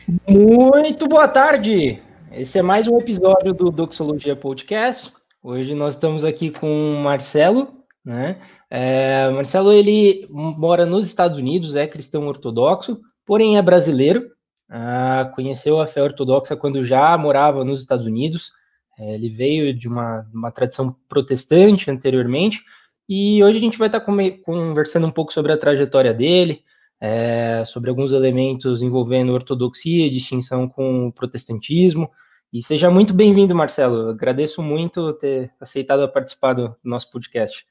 Muito boa tarde! Esse é mais um episódio do Doxologia Podcast. Hoje nós estamos aqui com o Marcelo, né? Marcelo, ele mora nos Estados Unidos, é cristão ortodoxo, porém é brasileiro. Conheceu a fé ortodoxa quando já morava nos Estados Unidos. Ele veio de uma tradição protestante anteriormente, e hoje a gente vai estar conversando um pouco sobre a trajetória dele, sobre alguns elementos envolvendo ortodoxia e distinção com o protestantismo. E seja muito bem-vindo, Marcelo. Eu agradeço muito ter aceitado participar do nosso podcast.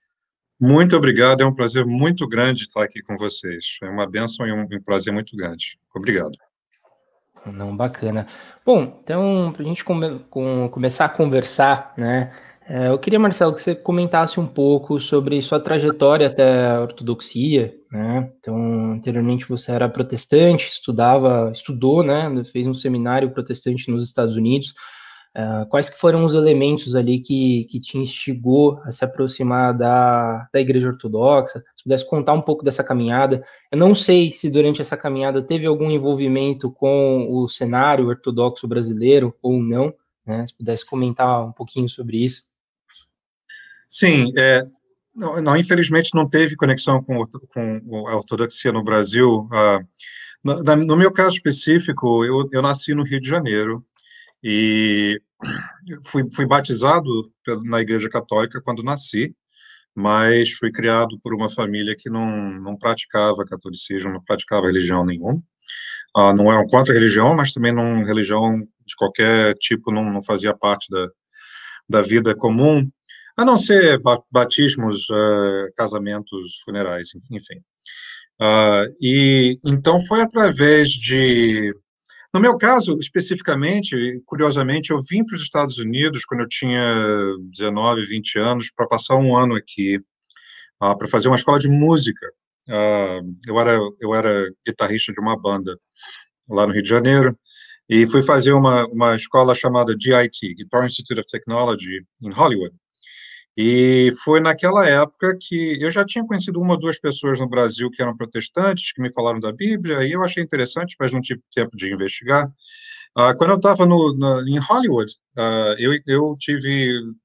Muito obrigado, é um prazer muito grande estar aqui com vocês. É uma bênção e um prazer muito grande. Obrigado. Não, bacana. Bom, então, para a gente começar a conversar, né? Eu queria, Marcelo, que você comentasse um pouco sobre sua trajetória até a ortodoxia, né? Então, anteriormente você era protestante, estudou, né? Fez um seminário protestante nos Estados Unidos. Quais que foram os elementos ali que te instigou a se aproximar da Igreja Ortodoxa? Se pudesse contar um pouco dessa caminhada. Eu não sei se durante essa caminhada teve algum envolvimento com o cenário ortodoxo brasileiro ou não, né? Se pudesse comentar um pouquinho sobre isso. Sim, não, infelizmente não teve conexão com a ortodoxia no Brasil. No meu caso específico, eu nasci no Rio de Janeiro e fui batizado na Igreja Católica quando nasci, mas fui criado por uma família que não praticava catolicismo, não praticava religião nenhuma. Não eram contra a religião, mas também não religião de qualquer tipo não fazia parte da vida comum, a não ser batismos, casamentos, funerais, enfim. E então foi através de... No meu caso, especificamente, curiosamente, eu vim para os Estados Unidos quando eu tinha 19, 20 anos, para passar um ano aqui, para fazer uma escola de música. Eu era guitarrista de uma banda lá no Rio de Janeiro, e fui fazer uma escola chamada GIT, Guitar Institute of Technology, em Hollywood. E foi naquela época que eu já tinha conhecido uma ou duas pessoas no Brasil que eram protestantes, que me falaram da Bíblia, e eu achei interessante, mas não tive tempo de investigar. Quando eu estava em Hollywood,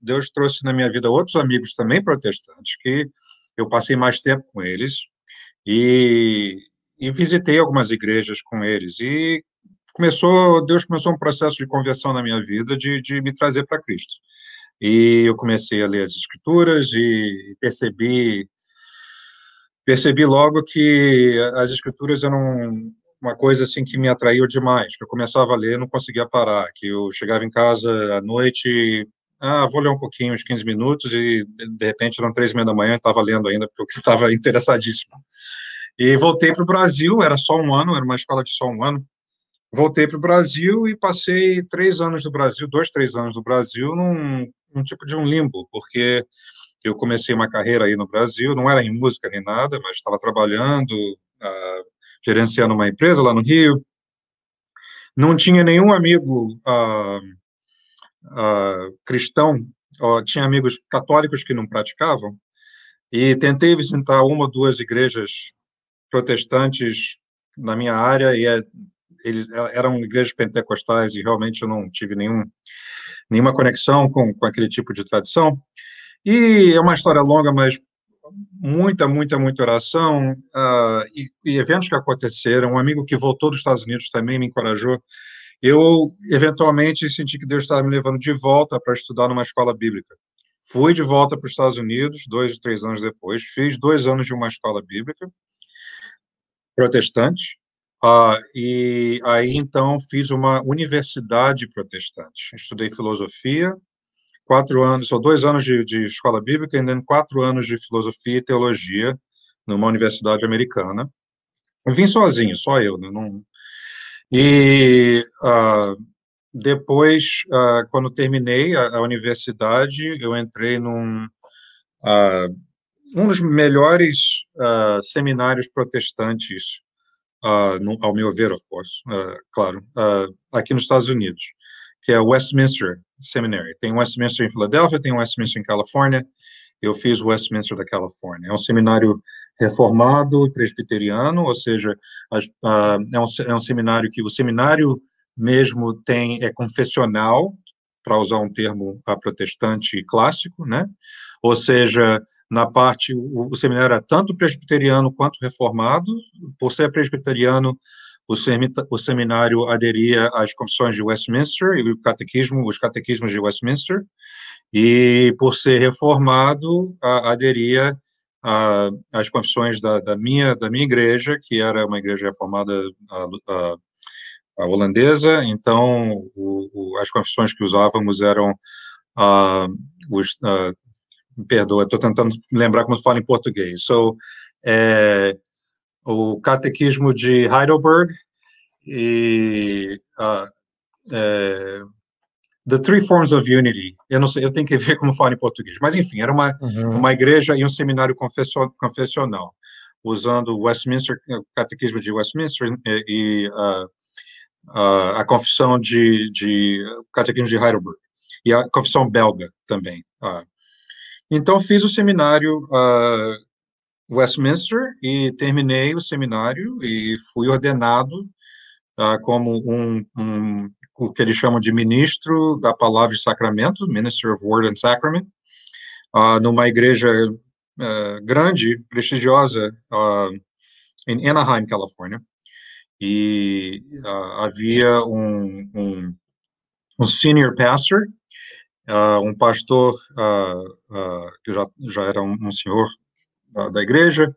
Deus trouxe na minha vida outros amigos também protestantes, que eu passei mais tempo com eles, e, e visitei algumas igrejas com eles, e Deus começou um processo de conversão na minha vida, de me trazer para Cristo. E eu comecei a ler as Escrituras e percebi logo que as Escrituras eram uma coisa assim que me atraiu demais, que eu começava a ler, não conseguia parar, que eu chegava em casa à noite, vou ler um pouquinho, uns 15 minutos, e de repente eram 3h30 da manhã, eu estava lendo ainda, porque eu estava interessadíssimo. E voltei para o Brasil, era só um ano, era uma escola de só um ano. Voltei para o Brasil e passei 3 anos no Brasil, 2, 3 anos no Brasil, num tipo de um limbo, porque eu comecei uma carreira aí no Brasil, não era em música nem nada, mas estava trabalhando, gerenciando uma empresa lá no Rio. Não tinha nenhum amigo cristão, tinha amigos católicos que não praticavam, e tentei visitar uma ou duas igrejas protestantes na minha área, e eles eram igrejas pentecostais, e realmente eu não tive nenhuma conexão com aquele tipo de tradição. E é uma história longa, mas muita oração, e eventos que aconteceram. Um amigo que voltou dos Estados Unidos também me encorajou. Eu, eventualmente, senti que Deus estava me levando de volta para estudar numa escola bíblica. Fui de volta para os Estados Unidos, 2, 3 anos depois, fiz 2 anos de uma escola bíblica protestante, e aí, então, fiz uma universidade protestante. Estudei filosofia, 4 anos, ou 2 anos de escola bíblica, e ainda 4 anos de filosofia e teologia numa universidade americana. Eu vim sozinho, só eu, né? E depois, quando terminei a universidade, eu entrei um dos melhores seminários protestantes, ao meu ver, of course, claro, aqui nos Estados Unidos, que é o Westminster Seminary. Tem o Westminster em Filadélfia, tem o Westminster em Califórnia, eu fiz o Westminster da Califórnia. É um seminário reformado e presbiteriano, ou seja, é um seminário que o seminário mesmo é confessional, para usar um termo protestante clássico, né? Ou seja, na parte, o seminário é tanto presbiteriano quanto reformado. Por ser presbiteriano, o seminário aderia às confissões de Westminster e os catequismos de Westminster, e por ser reformado, aderia às confissões da minha igreja, que era uma igreja reformada a holandesa. Então, as confissões que usávamos eram me perdoa, estou tentando lembrar como se fala em português. O catequismo de Heidelberg e The Three Forms of Unity. Eu não sei, eu tenho que ver como fala em português. Mas, enfim, era uma igreja e um seminário confessional, usando o catequismo de Westminster e a confissão de catequismo de Heidelberg e a confissão belga também. Então, fiz o seminário Westminster e terminei o seminário e fui ordenado como o que eles chamam de ministro da Palavra e Sacramento, Minister of Word and Sacrament, numa igreja grande, prestigiosa, em Anaheim, Califórnia. E havia um senior pastor, um pastor que já era um senhor da igreja,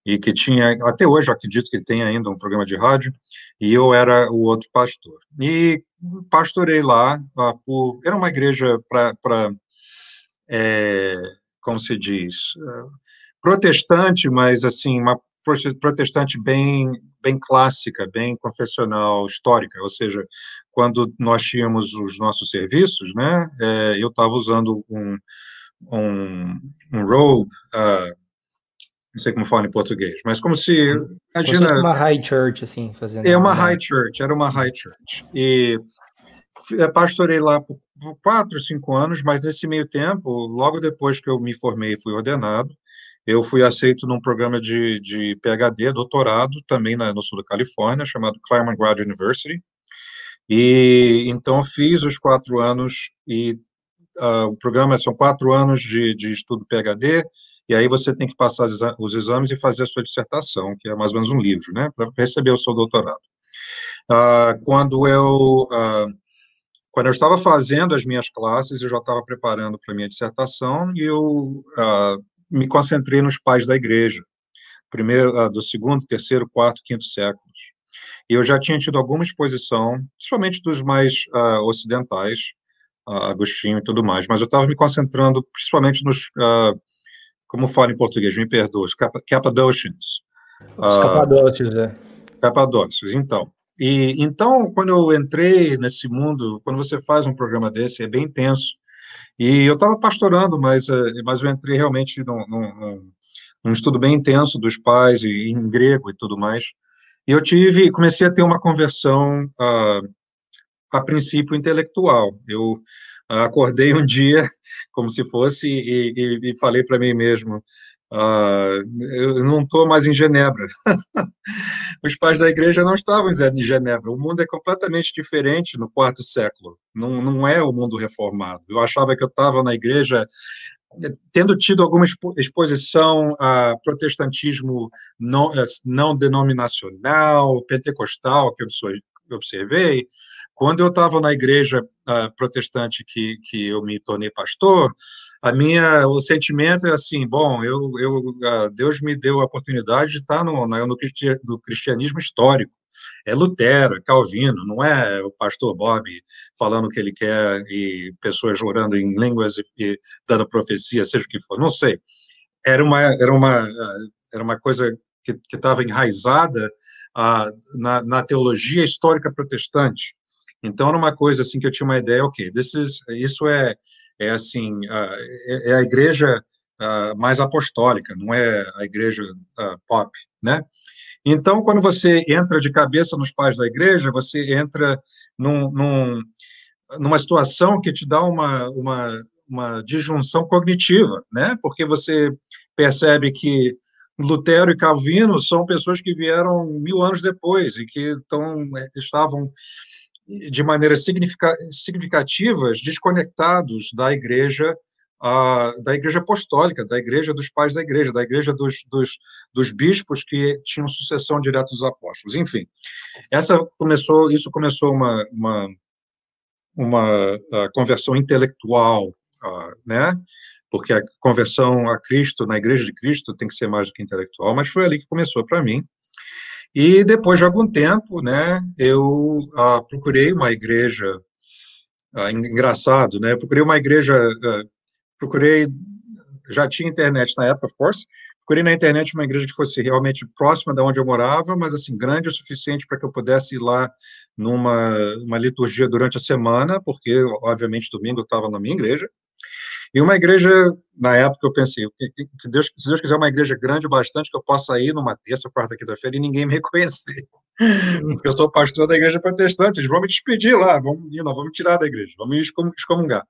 e que tinha, até hoje, eu acredito que ele tem ainda um programa de rádio, e eu era o outro pastor. E pastorei lá, era uma igreja como se diz, protestante, mas, assim, uma protestante bem clássica, bem confessional, histórica, ou seja, quando nós tínhamos os nossos serviços, né, eu estava usando um robe, não sei como fala em português, mas como se, imagina... uma high church, assim, fazendo... Era uma high church, e pastorei lá por 4, 5 anos, mas nesse meio tempo, logo depois que eu me formei e fui ordenado, eu fui aceito num programa de PhD, doutorado, também no sul da Califórnia, chamado Claremont Graduate University, e então fiz os 4 anos, e o programa são 4 anos de estudo PhD, e aí você tem que passar os exames e fazer a sua dissertação, que é mais ou menos um livro, né, para receber o seu doutorado. Quando eu estava fazendo as minhas classes, eu já estava preparando para a minha dissertação, e eu me concentrei nos pais da igreja, do segundo, terceiro, quarto, quinto séculos. E eu já tinha tido alguma exposição, principalmente dos mais ocidentais, Agostinho e tudo mais, mas eu estava me concentrando principalmente nos, como falo em português, me perdoa, os Cappadocians. Os Capadócios, Capadócios, então. E então, quando eu entrei nesse mundo, quando você faz um programa desse, é bem intenso. E eu estava pastorando, mas eu entrei realmente num estudo bem intenso dos pais, e em grego e tudo mais. E comecei a ter uma conversão, a princípio, intelectual. Eu acordei um dia, como se fosse, e falei para mim mesmo, eu não estou mais em Genebra. Os pais da igreja não estavam em Genebra. O mundo é completamente diferente no 4º século. Não é o mundo reformado. Eu achava que eu estava na igreja, tendo tido alguma exposição a protestantismo não denominacional, pentecostal, que eu observei. Quando eu estava na igreja protestante que eu me tornei pastor, o sentimento é assim, bom, Deus me deu a oportunidade de estar no cristianismo histórico. É Lutero, é Calvino, não é o pastor Bob falando o que ele quer e pessoas orando em línguas e dando profecia, seja o que for, não sei. Era uma coisa que estava enraizada na teologia histórica protestante. Então, era uma coisa assim que eu tinha uma ideia, ok, isso é assim, é a igreja mais apostólica, não é a igreja pop, né? Então, quando você entra de cabeça nos pais da igreja, você entra numa situação que te dá uma disjunção cognitiva, né? Porque você percebe que Lutero e Calvino são pessoas que vieram 1000 anos depois e que estavam de maneiras significativas desconectados da igreja apostólica, da igreja dos pais da igreja dos bispos que tinham sucessão direta dos apóstolos. Enfim, isso começou uma conversão intelectual, né? Porque a conversão a Cristo, na Igreja de Cristo, tem que ser mais do que intelectual, mas foi ali que começou para mim. E depois de algum tempo, né, eu procurei uma igreja, engraçado, né? Procurei uma igreja, já tinha internet na época, of course. Procurei na internet uma igreja que fosse realmente próxima de onde eu morava, mas assim grande o suficiente para que eu pudesse ir lá numa liturgia durante a semana, porque obviamente domingo eu estava na minha igreja. E uma igreja, na época eu pensei, se Deus quiser uma igreja grande o bastante que eu possa ir numa terça, quarta, quinta-feira e ninguém me reconhecer. Porque eu sou pastor da igreja protestante, eles vão me despedir lá, nós vamos tirar da igreja, vamos me excomungar.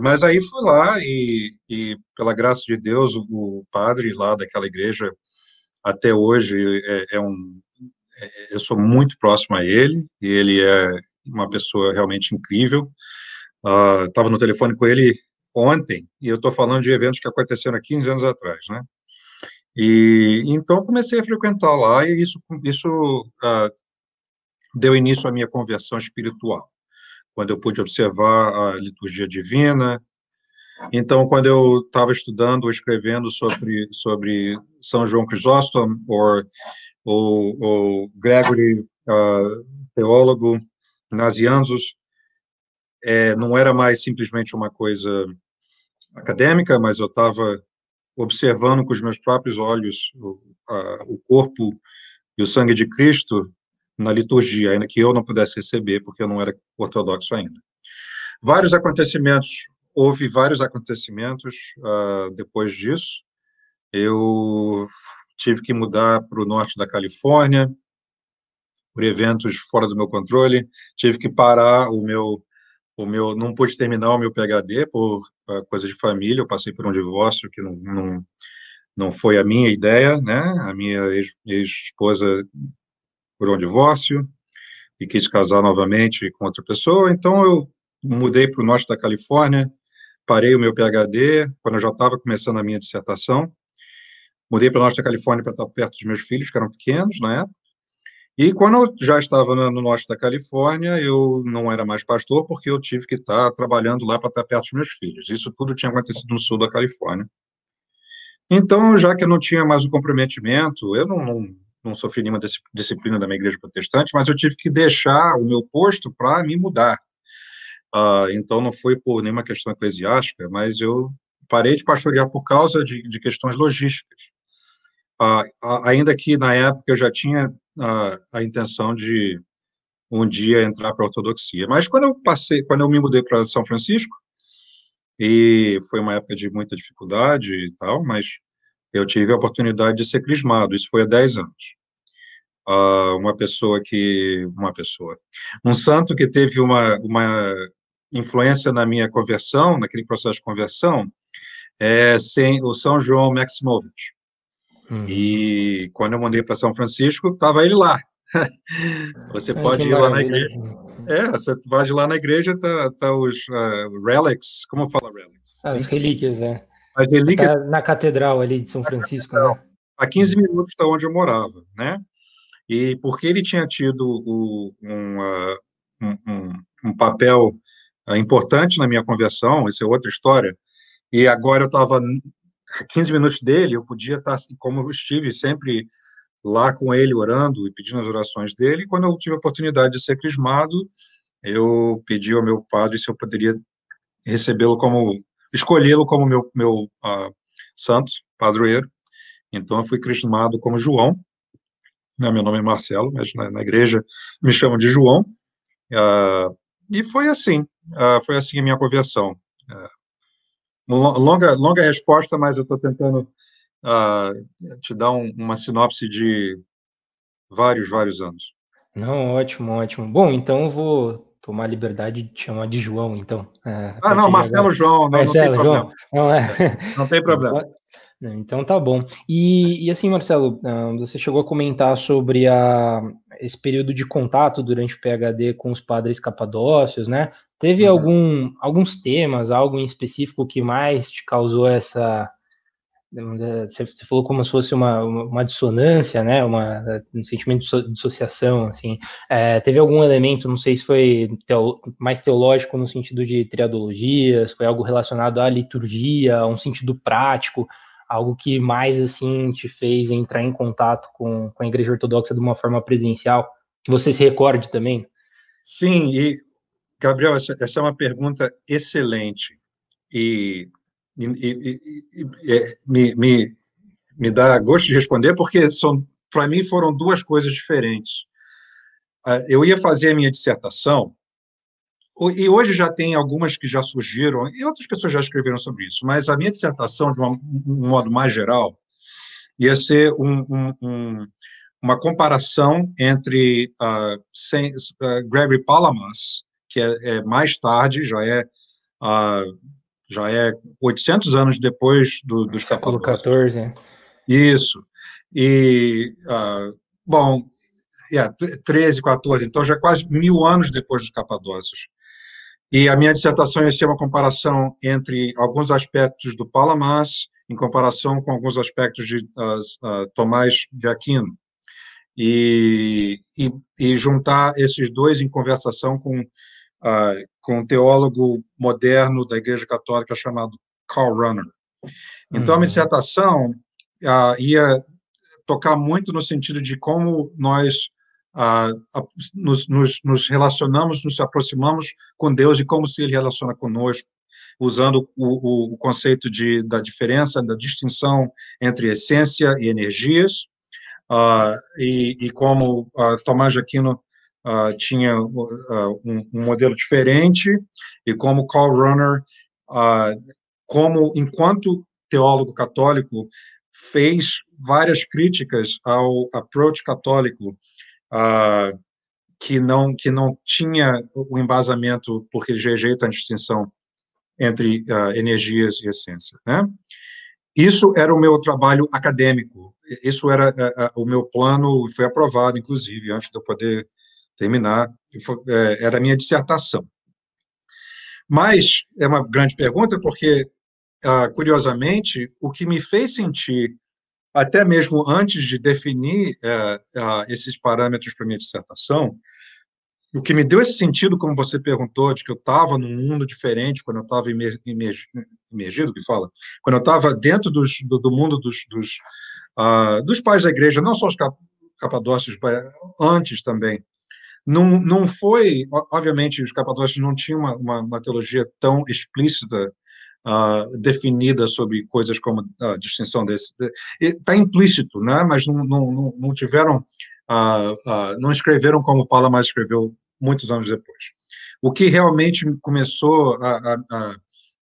Mas aí fui lá e pela graça de Deus, o padre lá daquela igreja, até hoje, eu sou muito próximo a ele, e ele é uma pessoa realmente incrível. Estava no telefone com ele ontem, e eu estou falando de eventos que aconteceram há 15 anos atrás, né? E então comecei a frequentar lá, e isso deu início à minha conversão espiritual, quando eu pude observar a liturgia divina. Então, quando eu estava estudando ou escrevendo sobre São João Crisóstomo, ou Gregory, teólogo, Nazianzus, não era mais simplesmente uma coisa acadêmica, mas eu estava observando com os meus próprios olhos o corpo e o sangue de Cristo na liturgia, ainda que eu não pudesse receber, porque eu não era ortodoxo ainda. Houve vários acontecimentos depois disso. Eu tive que mudar para o norte da Califórnia, por eventos fora do meu controle, tive que parar não pude terminar o meu PhD por coisa de família, eu passei por um divórcio que não foi a minha ideia, né? A minha ex-esposa por um divórcio e quis casar novamente com outra pessoa, então eu mudei para o norte da Califórnia, parei o meu PhD, quando eu já estava começando a minha dissertação, mudei para o norte da Califórnia para estar perto dos meus filhos, que eram pequenos na época, e quando eu já estava no norte da Califórnia, eu não era mais pastor, porque eu tive que estar trabalhando lá para estar perto dos meus filhos. Isso tudo tinha acontecido no sul da Califórnia. Então, já que eu não tinha mais o comprometimento, eu não sofri nenhuma disciplina da minha igreja protestante, mas eu tive que deixar o meu posto para me mudar. Então, não foi por nenhuma questão eclesiástica, mas eu parei de pastorear por causa de questões logísticas. Ainda que, na época, eu já tinha a intenção de um dia entrar para a ortodoxia. Mas quando eu me mudei para São Francisco, e foi uma época de muita dificuldade e tal, mas eu tive a oportunidade de ser crismado, isso foi há 10 anos. Um santo que teve uma influência na minha conversão, naquele processo de conversão, o São João Maximovich. E quando eu mudei para São Francisco, estava ele lá. Você pode ir lá na igreja. Você pode ir lá na igreja, tá os relics, como fala relics? As relíquias, As relíquias. Tá na catedral ali de São Francisco, né? A 15 minutos da onde eu morava, né? E porque ele tinha tido um papel importante na minha conversão, isso é outra história, e agora eu estava a 15 minutos dele, eu podia estar, como eu estive sempre lá com ele, orando e pedindo as orações dele, e quando eu tive a oportunidade de ser crismado, eu pedi ao meu padre se eu poderia escolhê-lo como meu santo, padroeiro. Então, eu fui crismado como João, né, meu nome é Marcelo, mas na igreja me chamam de João, e foi assim a minha conversão. Longa resposta, mas eu estou tentando te dar uma sinopse de vários anos. Não, ótimo, ótimo. Bom, então eu vou tomar a liberdade de chamar de João, então. Não, Marcelo João, não tem Marcelo, problema. João, não é? Não tem problema. Então tá bom. E assim, Marcelo, você chegou a comentar sobre esse período de contato durante o PhD com os padres capadócios, né? Teve alguns temas, algo em específico que mais te causou essa... Você falou como se fosse uma dissonância, né? Um sentimento de dissociação, assim. Teve algum elemento, não sei se foi mais teológico no sentido de triadologia, se foi algo relacionado à liturgia, a um sentido prático, algo que mais, assim, te fez entrar em contato com a Igreja Ortodoxa de uma forma presencial, que você se recorde também? Sim, e, Gabriel, essa é uma pergunta excelente, e me dá gosto de responder, porque para mim foram duas coisas diferentes. Eu ia fazer a minha dissertação, e hoje já tem algumas que já surgiram, e outras pessoas já escreveram sobre isso, mas a minha dissertação, de um modo mais geral, ia ser uma comparação entre Gregory Palamas, que é mais tarde, já é 800 anos depois dos Século Capadócios. XIV. Isso. E, bom, 13, 14, então já é quase 1000 anos depois dos Capadócios. E a minha dissertação ia ser uma comparação entre alguns aspectos do Palamas em comparação com alguns aspectos de Tomás de Aquino. E juntar esses dois em conversação com um teólogo moderno da Igreja Católica chamado Karl Rahner. Então, a minha dissertação ia tocar muito no sentido de como nós nos relacionamos, nos aproximamos com Deus e como se Ele relaciona conosco, usando o conceito da diferença, da distinção entre essência e energias, e como Tomás de Aquino tinha um modelo diferente, e como Karl Rahner, como enquanto teólogo católico, fez várias críticas ao approach católico, que não tinha o embasamento, porque rejeita a distinção entre energias e essência, né? Isso era o meu trabalho acadêmico, isso era o meu plano, foi aprovado, inclusive, antes de eu poder terminar, era a minha dissertação. Mas é uma grande pergunta, porque, curiosamente, o que me fez sentir, até mesmo antes de definir esses parâmetros para a minha dissertação, o que me deu esse sentido, como você perguntou, de que eu estava num mundo diferente quando eu estava imergido, que fala, quando eu estava dentro do mundo dos pais da igreja, não só os capadócios, antes também. Não foi, obviamente, os capadócios não tinham uma teologia tão explícita, definida sobre coisas como a distinção desse. Está implícito, né? Mas não tiveram, não escreveram como Palamas escreveu muitos anos depois. O que realmente começou,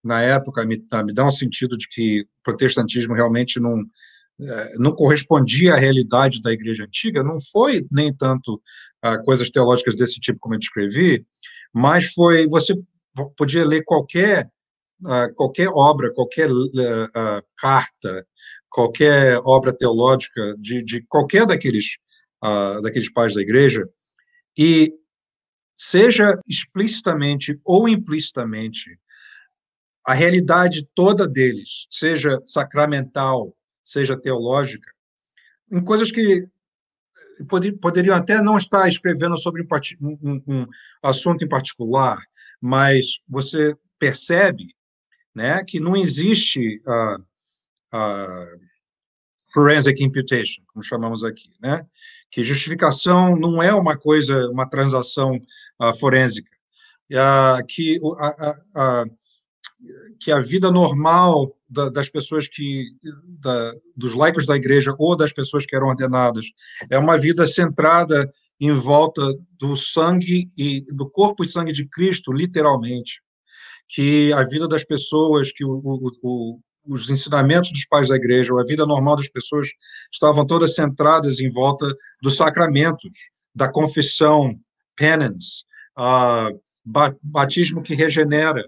na época, a me dar um sentido de que o protestantismo realmente não correspondia à realidade da igreja antiga, não foi nem tanto coisas teológicas desse tipo como eu descrevi, mas você podia ler qualquer obra, qualquer carta, qualquer obra teológica de qualquer daqueles pais da igreja, e seja explicitamente ou implicitamente, a realidade toda deles, seja sacramental, seja teológica, em coisas que poderiam até não estar escrevendo sobre um assunto em particular, mas você percebe, né, que não existe forensic imputation, como chamamos aqui, né, que justificação não é uma coisa, uma transação forensica, que a vida normal das pessoas dos laicos da igreja ou das pessoas que eram ordenadas é uma vida centrada em volta do sangue e do corpo e sangue de Cristo, literalmente, que a vida das pessoas, que os ensinamentos dos pais da igreja, ou a vida normal das pessoas estavam todas centradas em volta dos sacramentos, da confissão, penance, batismo que regenera,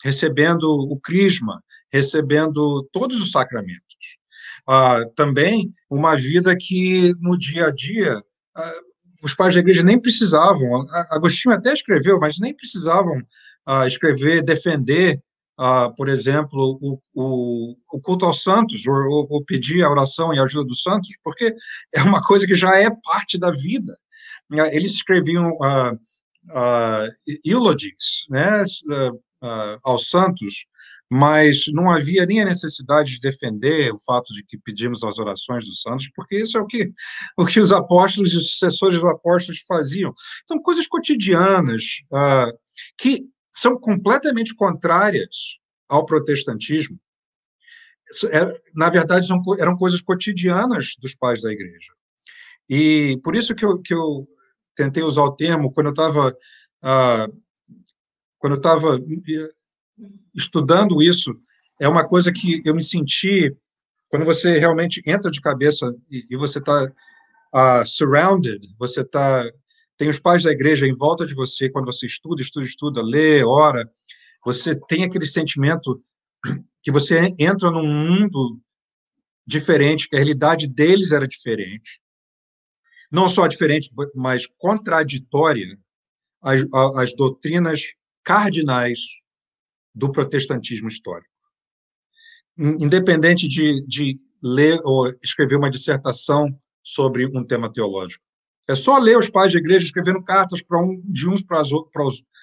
recebendo o crisma, recebendo todos os sacramentos. Também uma vida que, no dia a dia, os pais da igreja nem precisavam, Agostinho até escreveu, mas nem precisavam escrever, defender, por exemplo, o culto aos santos, ou pedir a oração e a ajuda dos santos, porque é uma coisa que já é parte da vida. Eles escreviam eulogies, né, aos santos, mas não havia nem a necessidade de defender o fato de que pedimos as orações dos santos, porque isso é o que os apóstolos e os sucessores dos apóstolos faziam. São coisas cotidianas, que são completamente contrárias ao protestantismo. Na verdade, eram coisas cotidianas dos pais da igreja. E por isso que eu tentei usar o termo, quando eu estava estudando isso, é uma coisa que eu me senti, quando você realmente entra de cabeça e você está surrounded, tem os pais da igreja em volta de você, quando você estuda, lê, ora, você tem aquele sentimento que você entra num mundo diferente, que a realidade deles era diferente, não só diferente, mas contraditória às doutrinas cardinais do protestantismo histórico. Independente de ler ou escrever uma dissertação sobre um tema teológico. É só ler os pais da igreja escrevendo cartas de uns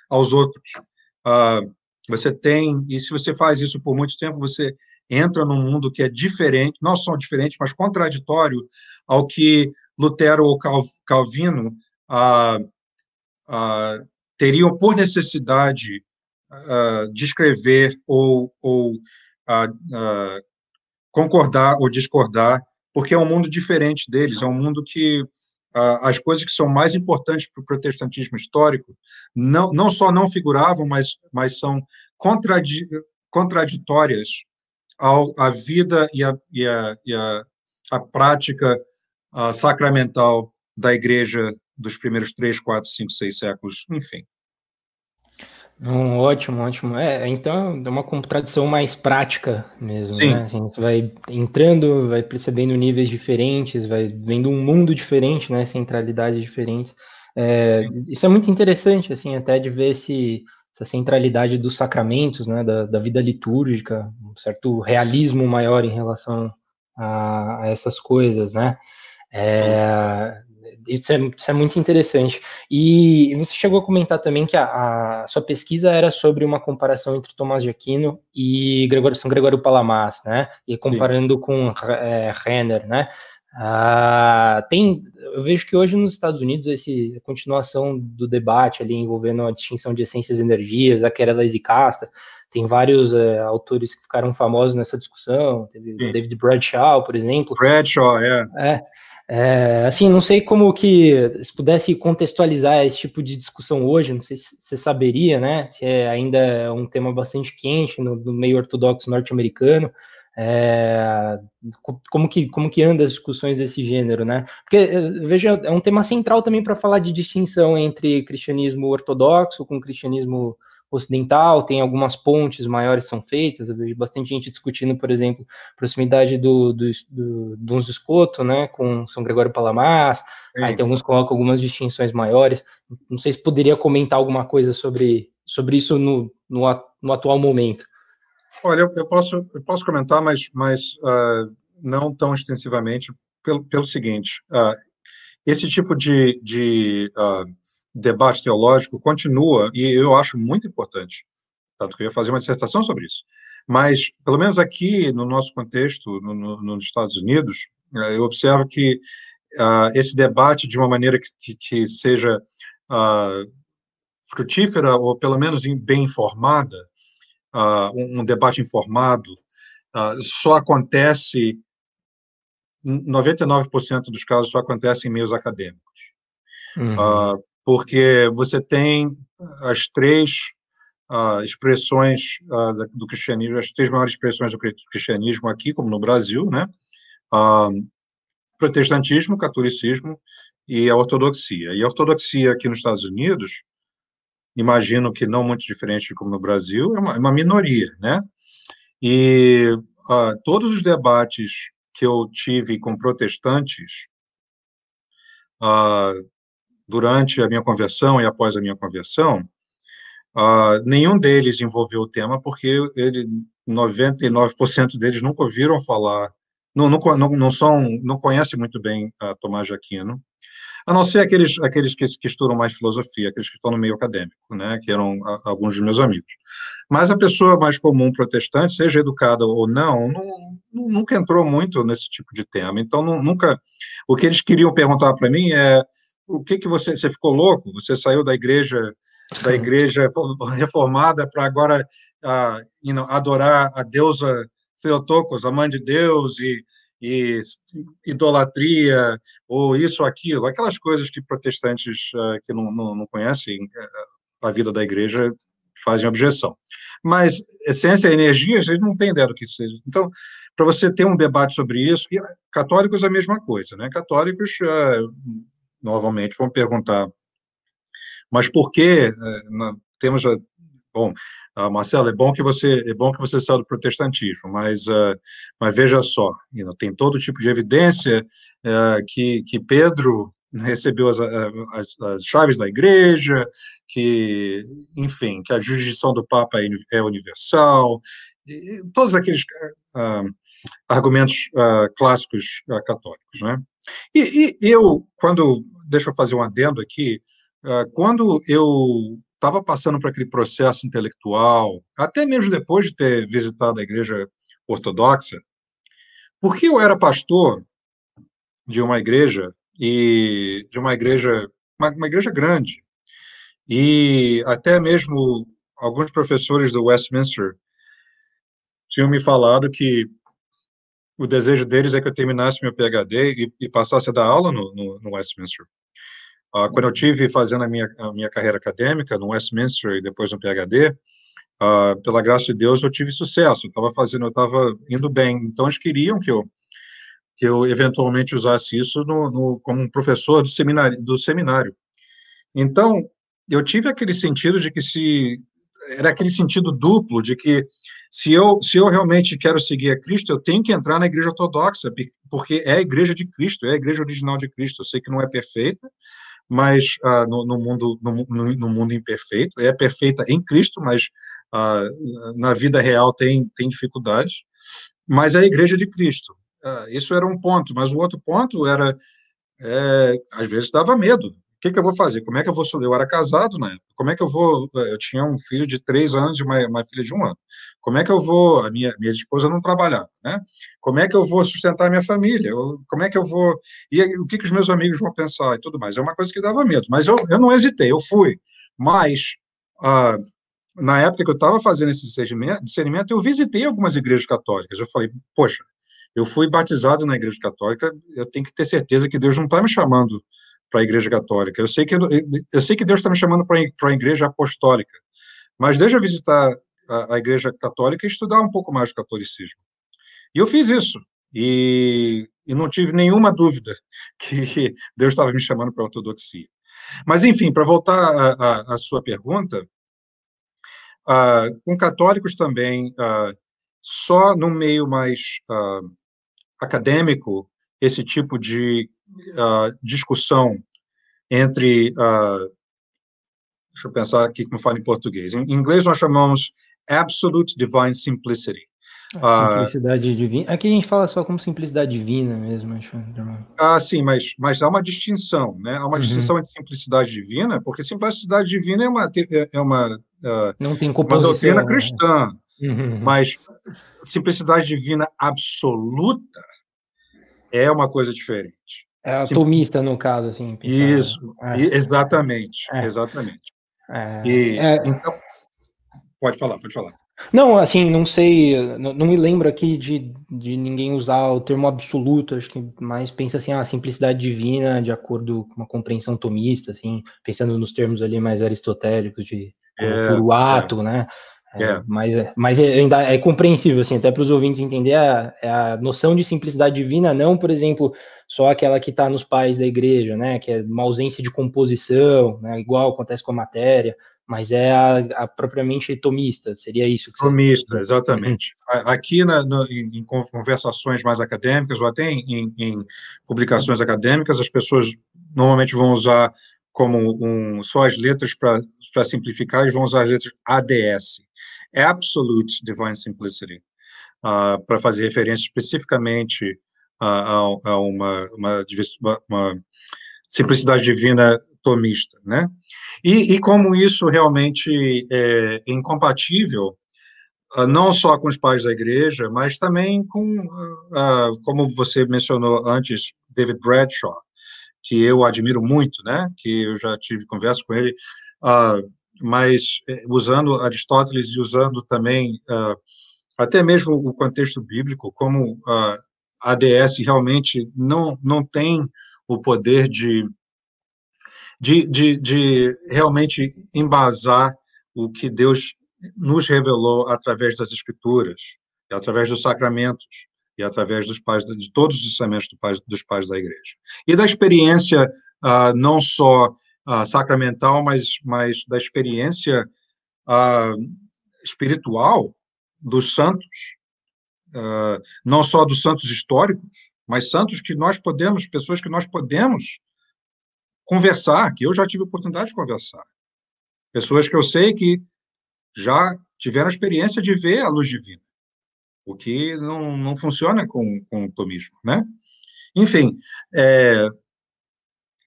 aos outros. Você tem, e se você faz isso por muito tempo, você entra num mundo que é diferente, não só diferente, mas contraditório ao que Lutero ou Calvino teriam por necessidade de escrever ou concordar ou discordar, porque é um mundo diferente deles, é um mundo que as coisas que são mais importantes para o protestantismo histórico não só não figuravam, mas são contraditórias à vida e a prática sacramental da igreja dos primeiros 3, 4, 5, 6 séculos, enfim. Ótimo, ótimo. Então é uma contradição mais prática mesmo, Sim. né? Assim, você vai entrando, vai percebendo níveis diferentes, vai vendo um mundo diferente, né? Centralidades diferentes. Isso é muito interessante, assim, até de ver essa centralidade dos sacramentos, né? Da vida litúrgica, um certo realismo maior em relação a essas coisas, né? Isso é muito interessante. E você chegou a comentar também que a sua pesquisa era sobre uma comparação entre Tomás de Aquino e São Gregório Palamas, né? E comparando Sim. com Renner, né? Eu vejo que hoje nos Estados Unidos a continuação do debate ali envolvendo a distinção de essências e energias, a Querela e Casta, tem vários autores que ficaram famosos nessa discussão, teve o David Bradshaw, por exemplo. Bradshaw, assim, não sei como que, se pudesse contextualizar esse tipo de discussão hoje, não sei se você saberia, né, se ainda é um tema bastante quente no meio ortodoxo norte-americano, como que anda as discussões desse gênero, né, porque eu vejo, é um tema central também para falar de distinção entre cristianismo ortodoxo com cristianismo ocidental, tem algumas pontes maiores que são feitas, eu vejo bastante gente discutindo, por exemplo, proximidade do Duns Scoto, né, com São Gregório Palamas, aí tem alguns que colocam algumas distinções maiores, não sei se poderia comentar alguma coisa sobre isso no atual momento. Olha, eu posso comentar, mas não tão extensivamente, pelo seguinte, esse tipo de debate teológico continua, e eu acho muito importante, tanto que eu ia fazer uma dissertação sobre isso. Mas, pelo menos aqui, no nosso contexto, nos Estados Unidos, eu observo que esse debate, de uma maneira que seja frutífera, ou pelo menos bem informada, um debate informado, só acontece, 99% dos casos só acontece em meios acadêmicos. Porque você tem as três expressões do cristianismo, as três maiores expressões do cristianismo aqui, como no Brasil, né? Protestantismo, catolicismo e a ortodoxia. E a ortodoxia aqui nos Estados Unidos imagino que não muito diferente de como no Brasil, é uma minoria, né? E todos os debates que eu tive com protestantes durante a minha conversão e após a minha conversão, nenhum deles envolveu o tema, porque 99% deles nunca ouviram falar, não conhecem muito bem Tomás de Aquino, a não ser aqueles que estudam mais filosofia, aqueles que estão no meio acadêmico, né, que eram alguns dos meus amigos. Mas a pessoa mais comum protestante, seja educada ou não, nunca entrou muito nesse tipo de tema. Então, nunca. O que eles queriam perguntar para mim é: o que você ficou louco? Você saiu da igreja reformada para agora adorar a deusa Theotokos, a mãe de Deus, e idolatria, ou isso ou aquilo, aquelas coisas que protestantes que não conhecem a vida da igreja fazem objeção. Mas essência e energia, eles não têm ideia do que seja. Então, para você ter um debate sobre isso, e católicos é a mesma coisa, né? Católicos, novamente, vão perguntar, mas por que temos bom, Marcelo, é bom que você saiu do protestantismo, mas veja só, tem todo tipo de evidência que Pedro recebeu as chaves da igreja, que, enfim, que a jurisdição do Papa é universal, e todos aqueles argumentos clássicos católicos, né? E deixa eu fazer um adendo aqui, quando eu estava passando por aquele processo intelectual, até mesmo depois de ter visitado a igreja ortodoxa, porque eu era pastor de uma igreja, uma igreja grande, e até mesmo alguns professores do Westminster tinham me falado que o desejo deles é que eu terminasse meu PhD e passasse a dar aula no Westminster. Quando eu tive fazendo a minha carreira acadêmica no Westminster e depois no PhD, pela graça de Deus, eu tive sucesso. Eu estava indo bem. Então, eles queriam que eu eventualmente usasse isso como um professor do seminário. Então, eu tive aquele sentido de que era aquele sentido duplo de que se eu realmente quero seguir a Cristo, eu tenho que entrar na igreja ortodoxa, porque é a igreja de Cristo, é a igreja original de Cristo. Eu sei que não é perfeita, mas no mundo imperfeito, é perfeita em Cristo, mas na vida real tem dificuldades, mas é a igreja de Cristo. Isso era um ponto, mas o outro ponto era, às vezes dava medo. O que eu vou fazer? Como é que eu vou? Eu era casado na época. Como é que eu vou? Eu tinha um filho de 3 anos e uma filha de 1 ano. Como é que eu vou? A minha esposa não trabalhava, né? Como é que eu vou sustentar a minha família? Como é que eu vou? E o que os meus amigos vão pensar e tudo mais? É uma coisa que dava medo. Mas eu não hesitei, eu fui. Mas na época que eu estava fazendo esse discernimento, eu visitei algumas igrejas católicas. Eu falei, poxa, eu fui batizado na igreja católica, eu tenho que ter certeza que Deus não está me chamando para a igreja católica. Eu sei que Deus está me chamando para a igreja apostólica, mas deixa eu visitar a igreja católica e estudar um pouco mais o catolicismo. E eu fiz isso, e não tive nenhuma dúvida que Deus estava me chamando para a ortodoxia. Mas, enfim, para voltar à sua pergunta, com católicos também, só no meio mais acadêmico, esse tipo de discussão entre, deixa eu pensar aqui como fala em português, em inglês nós chamamos absolute divine simplicity. Simplicidade divina, aqui a gente fala só como simplicidade divina mesmo, acho. Sim, mas há uma distinção, né? Há uma distinção entre simplicidade divina, porque simplicidade divina não tem uma doutrina composição, cristã, né? mas simplicidade divina absoluta é uma coisa diferente. É atomista, no caso, assim. Isso, exatamente. Então, pode falar. Não, assim, não sei, não me lembro aqui de ninguém usar o termo absoluto, acho que mais pensa assim, a simplicidade divina, de acordo com uma compreensão tomista, assim, pensando nos termos ali mais aristotélicos, de como puro ato, né? Mas ainda é compreensível, assim, até para os ouvintes entender a noção de simplicidade divina, não, por exemplo, só aquela que está nos pais da igreja, né? Que é uma ausência de composição, né? Igual acontece com a matéria, mas é a propriamente tomista, seria isso que você... Tomista, exatamente. Aqui em conversações mais acadêmicas, ou até em publicações acadêmicas, as pessoas normalmente vão usar como só as letras para simplificar, e vão usar as letras ADS, Absolute Divine Simplicity, para fazer referência especificamente a uma simplicidade divina tomista, né? E como isso realmente é incompatível, não só com os pais da igreja, mas também com, como você mencionou antes, David Bradshaw, que eu admiro muito, né? Que eu já tive conversa com ele, mas usando Aristóteles e usando também até mesmo o contexto bíblico, como a ADS realmente não tem o poder de realmente embasar o que Deus nos revelou através das Escrituras, e através dos sacramentos, e através de todos os ensinamentos dos pais da Igreja. E da experiência não só sacramental, mas da experiência espiritual dos santos, não só dos santos históricos, mas santos que nós podemos, pessoas que nós podemos conversar, que eu já tive a oportunidade de conversar. Pessoas que eu sei que já tiveram a experiência de ver a luz divina, o que não funciona com o tomismo, né? Enfim,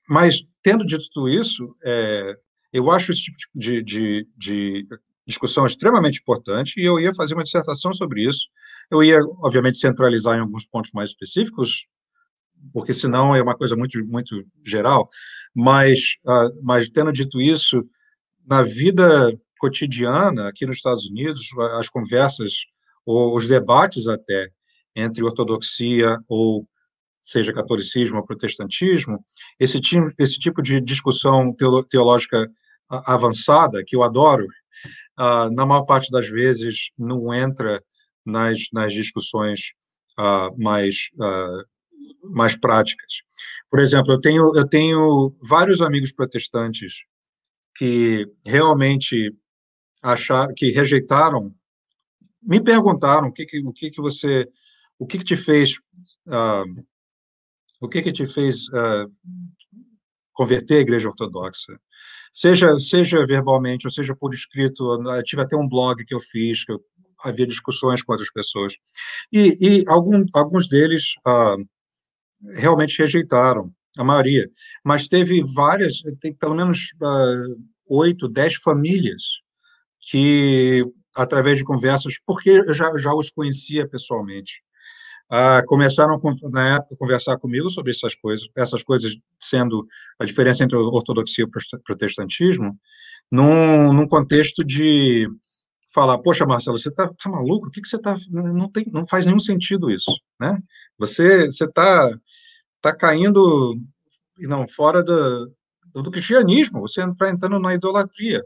mas tendo dito tudo isso, eu acho esse tipo de discussão extremamente importante, e eu ia fazer uma dissertação sobre isso. Eu ia, obviamente, centralizar em alguns pontos mais específicos, porque senão é uma coisa muito, muito geral, mas tendo dito isso, na vida cotidiana, aqui nos Estados Unidos, as conversas, ou os debates até, entre ortodoxia, ou seja, catolicismo ou protestantismo, esse tipo de discussão teológica avançada, que eu adoro, na maior parte das vezes não entra nas discussões mais práticas. Por exemplo, eu tenho vários amigos protestantes que realmente que rejeitaram, me perguntaram o que te fez converter à Igreja Ortodoxa, seja verbalmente ou seja por escrito. Eu tive até um blog que eu fiz, que havia discussões com outras pessoas, e alguns deles realmente rejeitaram, a maioria, mas tem pelo menos 8, 10 famílias que, através de conversas, porque eu já os conhecia pessoalmente, começaram, na época, a conversar comigo sobre essas coisas sendo a diferença entre ortodoxia e protestantismo, num contexto de falar: poxa, Marcelo, você tá maluco? O que você tá... Não faz nenhum sentido isso, né? Você tá caindo fora do cristianismo, você está entrando na idolatria.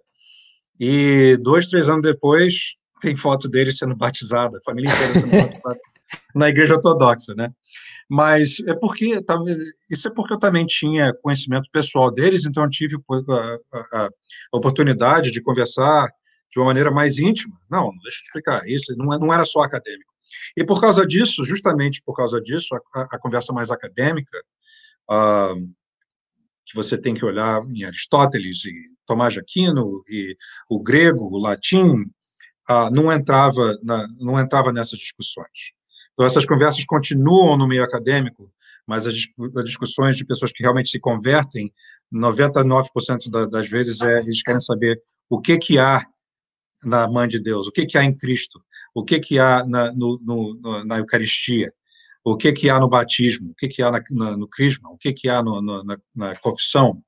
E 2, 3 anos depois, tem foto dele sendo batizada, a família inteira sendo batizada na Igreja Ortodoxa, né? Mas isso é porque eu também tinha conhecimento pessoal deles, então eu tive a oportunidade de conversar de uma maneira mais íntima. Não, deixa eu explicar, isso não era só acadêmico. E por causa disso, justamente por causa disso, a conversa mais acadêmica, que você tem que olhar em Aristóteles e Tomás de Aquino, e o grego, o latim, não entrava nessas discussões. Então, essas conversas continuam no meio acadêmico, mas as discussões de pessoas que realmente se convertem, 99% das vezes, eles querem saber o que há na Mãe de Deus, o que há em Cristo, o que há na Eucaristia, o que há no batismo, o que há no crisma, o que há na confissão,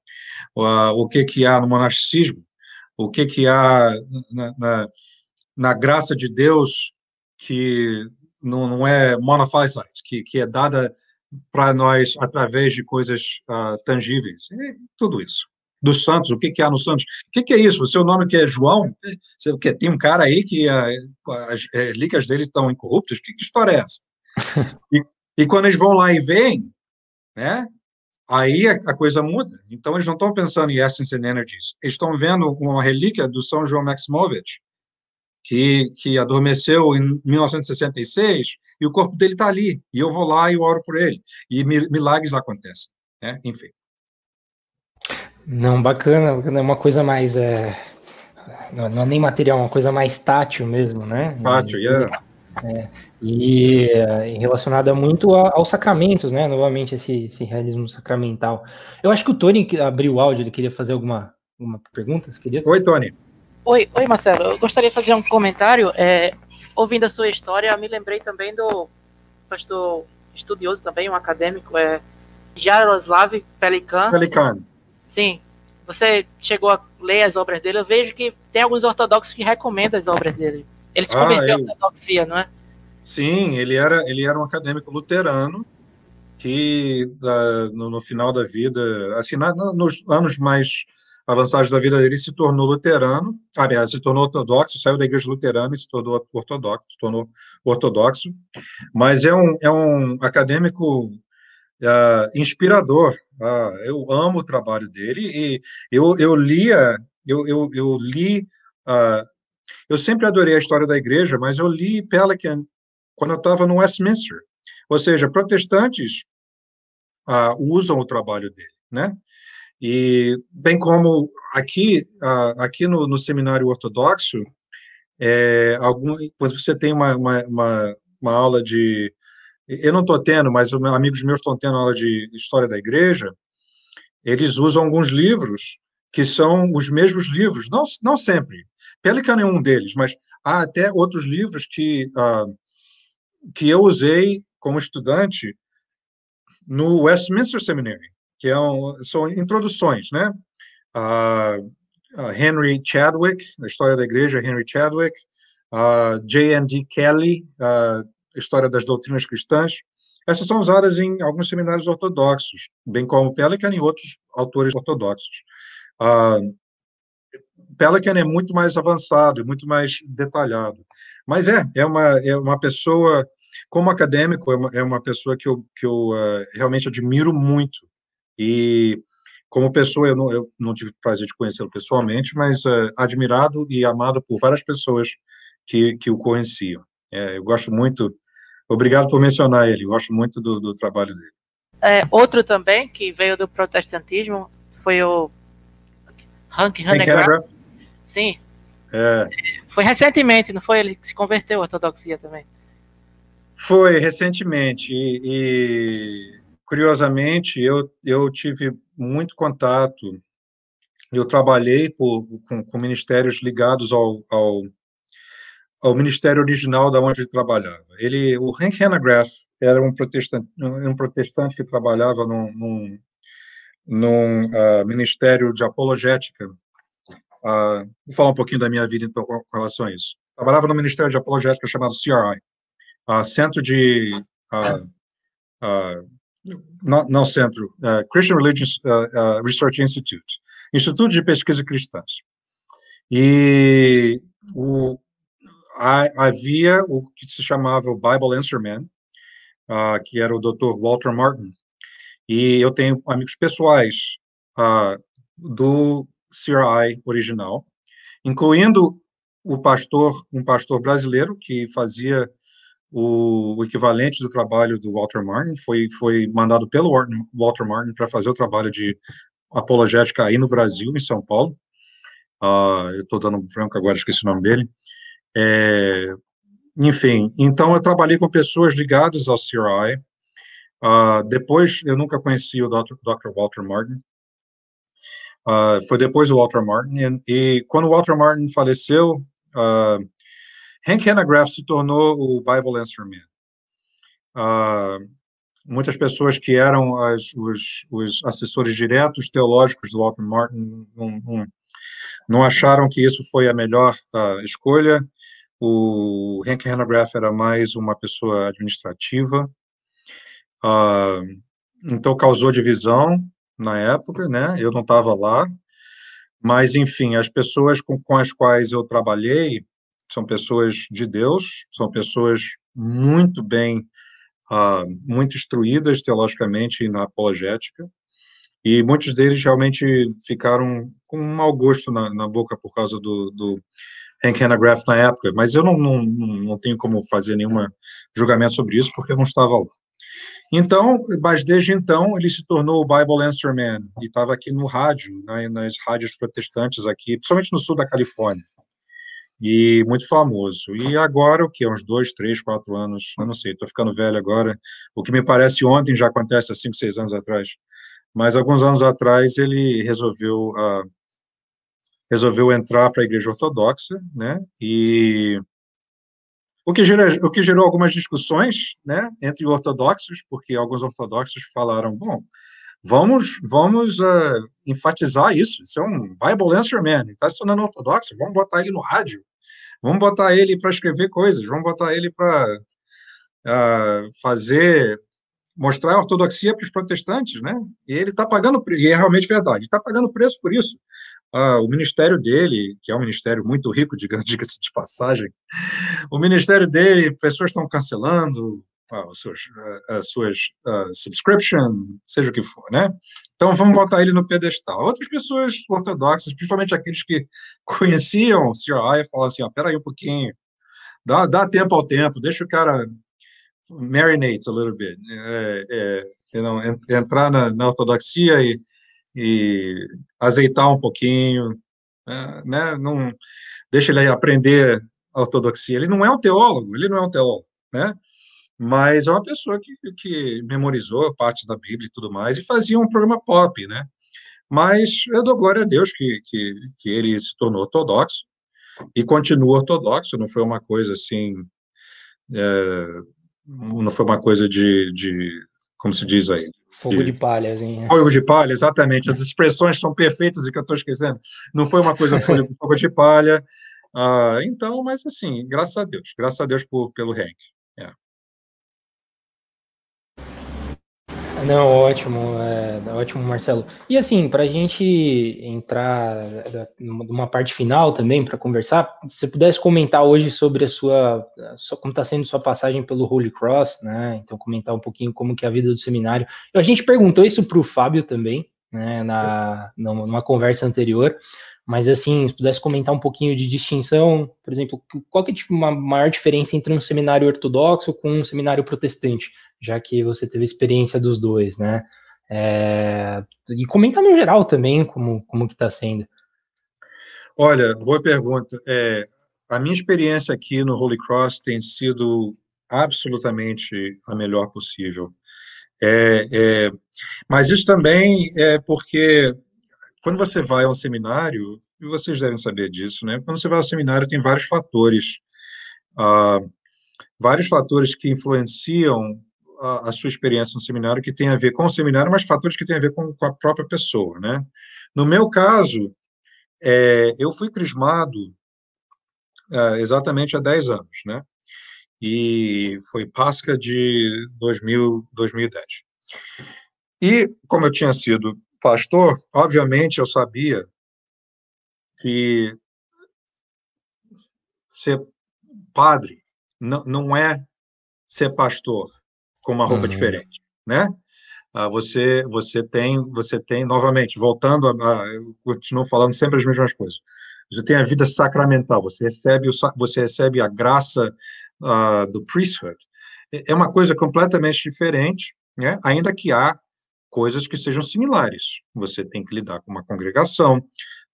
o que há no monasticismo, o que há na graça de Deus, que não é monophysite, que é dada para nós através de coisas tangíveis. Tudo isso. Dos santos, o que há nos santos? O que é isso? O seu nome que é João? Tem um cara aí que as relíquias dele estão incorruptas? Que história é essa? E quando eles vão lá e veem, né, aí a coisa muda. Então, eles não estão pensando em Essence and Energies. Eles estão vendo uma relíquia do São João Maximovich, que adormeceu em 1966, e o corpo dele está ali. E eu vou lá e oro por ele. E milagres acontecem. Né? Enfim. Não, bacana, é uma coisa mais. Não é nem material, é uma coisa mais tátil mesmo, né? Pátio, E relacionada muito aos sacramentos, né? Novamente, esse realismo sacramental. Eu acho que o Tony abriu o áudio, ele queria fazer alguma pergunta, queria? Oi, Tony. Oi, Marcelo. Eu gostaria de fazer um comentário. Ouvindo a sua história, me lembrei também do pastor estudioso também, um acadêmico, Jaroslav Pelikan. Pelikan. Sim. Você chegou a ler as obras dele. Eu vejo que tem alguns ortodoxos que recomendam as obras dele. Ele se converteu à ortodoxia, não é? Sim, ele era um acadêmico luterano que, no final da vida, assim, nos anos mais avançados da vida dele, se tornou luterano, aliás, se tornou ortodoxo, saiu da igreja luterana e se tornou ortodoxo, mas é um acadêmico inspirador. Eu amo o trabalho dele e eu li, eu sempre adorei a história da igreja, mas eu li Pelikan quando eu estava no Westminster, ou seja, protestantes usam o trabalho dele, né? E bem como aqui no seminário ortodoxo, quando você tem uma aula de, eu não estou tendo, mas amigos meus estão tendo aula de história da igreja, eles usam alguns livros que são os mesmos livros, não sempre. Pelikan é um deles, mas há até outros livros que eu usei como estudante no Westminster Seminary, que são introduções, né? Henry Chadwick, a história da igreja, Henry Chadwick, J.N.D. Kelly, a história das doutrinas cristãs. Essas são usadas em alguns seminários ortodoxos, bem como Pelikan e outros autores ortodoxos. Pelikan é muito mais avançado, muito mais detalhado. Mas é uma pessoa, como acadêmico, é uma pessoa que eu realmente admiro muito. E como pessoa, eu não tive o prazer de conhecê-lo pessoalmente, mas admirado e amado por várias pessoas que o conheciam. Eu gosto muito, obrigado por mencionar ele, eu gosto muito do trabalho dele. Outro também que veio do protestantismo foi o Hank Hanegraaff. Sim. Foi recentemente, não foi? Ele se converteu à ortodoxia também. Foi, recentemente. E curiosamente, eu tive muito contato, eu trabalhei com ministérios ligados ao ministério original da onde ele trabalhava. O Hank Hanegraaff era um protestante que trabalhava num ministério de apologética. Vou falar um pouquinho da minha vida então, com relação a isso. Trabalhava no ministério de apologética chamado CRI, Centro de não centro, Christian Religious Research Institute, Instituto de Pesquisa Cristãs. E havia o que se chamava o Bible Answer Man, que era o Dr. Walter Martin, e eu tenho amigos pessoais do CRI original, incluindo um pastor brasileiro que fazia o equivalente do trabalho do Walter Martin, foi mandado pelo Walter Martin para fazer o trabalho de apologética aí no Brasil, em São Paulo. Eu estou dando um branco agora, esqueci o nome dele. Enfim, então eu trabalhei com pessoas ligadas ao CRI. Depois, eu nunca conheci o Dr. Walter Martin. Foi depois do Walter Martin, e quando o Walter Martin faleceu, Hank Hanegraaff se tornou o Bible Answer Man. Muitas pessoas que eram os assessores diretos teológicos do Walter Martin não acharam que isso foi a melhor escolha. O Hank Hanegraaff era mais uma pessoa administrativa, então causou divisão na época, né? Eu não estava lá, mas, enfim, as pessoas com as quais eu trabalhei são pessoas de Deus, são pessoas muito bem, muito instruídas teologicamente na apologética, E muitos deles realmente ficaram com um mau gosto na boca por causa do Hank Hanegraaff na época, mas eu não tenho como fazer nenhum julgamento sobre isso, porque eu não estava lá. Então, mas desde então, ele se tornou o Bible Answer Man, e estava aqui no rádio, nas rádios protestantes aqui, principalmente no sul da Califórnia, e muito famoso. E agora, o que? Uns 2, 3, 4 anos, eu não sei, estou ficando velho agora, o que me parece ontem já acontece há 5, 6 anos atrás, mas alguns anos atrás ele resolveu entrar para a Igreja Ortodoxa, né, e o que gerou algumas discussões, né, entre ortodoxos, porque alguns ortodoxos falaram, bom, vamos enfatizar isso é um Bible Answer Man, ele está se tornando ortodoxo, vamos botar ele no rádio, vamos botar ele para escrever coisas, vamos botar ele para mostrar a ortodoxia para os protestantes, né, e ele está pagando, e é realmente verdade, ele está pagando preço por isso. O ministério dele, que é um ministério muito rico, diga-se de passagem, o ministério dele, pessoas estão cancelando as suas subscription, seja o que for, né? Então, vamos botar ele no pedestal. Outras pessoas ortodoxas, principalmente aqueles que conheciam o CRI, falavam assim, peraí um pouquinho, dá tempo ao tempo, deixa o cara marinate a little bit, entrar na ortodoxia e azeitar um pouquinho, né? Não deixa ele aprender a ortodoxia. Ele não é um teólogo, né? Mas é uma pessoa que memorizou parte da Bíblia e tudo mais, e fazia um programa pop, né? Mas eu dou glória a Deus que ele se tornou ortodoxo, e continua ortodoxo, não foi uma coisa assim, não foi uma coisa de como se diz aí? Fogo de palha, assim. Fogo de palha, exatamente. As expressões são perfeitas e que eu estou esquecendo. Não foi uma coisa fogo de palha. Então, mas assim, graças a Deus pelo Hank. Não, ótimo, Marcelo. E assim, para a gente entrar numa parte final também, para conversar, se você pudesse comentar hoje sobre como está sendo sua passagem pelo Holy Cross, né? Então, comentar um pouquinho como que é a vida do seminário. A gente perguntou isso para o Fábio também, né? Numa conversa anterior. Mas, assim, se pudesse comentar um pouquinho de distinção, por exemplo, qual que é uma maior diferença entre um seminário ortodoxo com um seminário protestante, já que você teve experiência dos dois, né? E comentar no geral também como que está sendo. Olha, boa pergunta. A minha experiência aqui no Holy Cross tem sido absolutamente a melhor possível. Mas isso também é porque quando você vai a um seminário, e vocês devem saber disso, né? Quando você vai ao seminário, tem vários fatores que influenciam a sua experiência no seminário, que tem a ver com o seminário, mas fatores que têm a ver com a própria pessoa, né? No meu caso, eu fui crismado exatamente há 10 anos, né? E foi Páscoa de 2010. E, como eu tinha sido pastor, obviamente eu sabia que ser padre não é ser pastor com uma roupa diferente, né? Você tem, novamente, voltando eu continuo falando sempre as mesmas coisas. Você tem a vida sacramental, você recebe a graça do priesthood. É uma coisa completamente diferente, né? Ainda que há coisas que sejam similares. Você tem que lidar com uma congregação,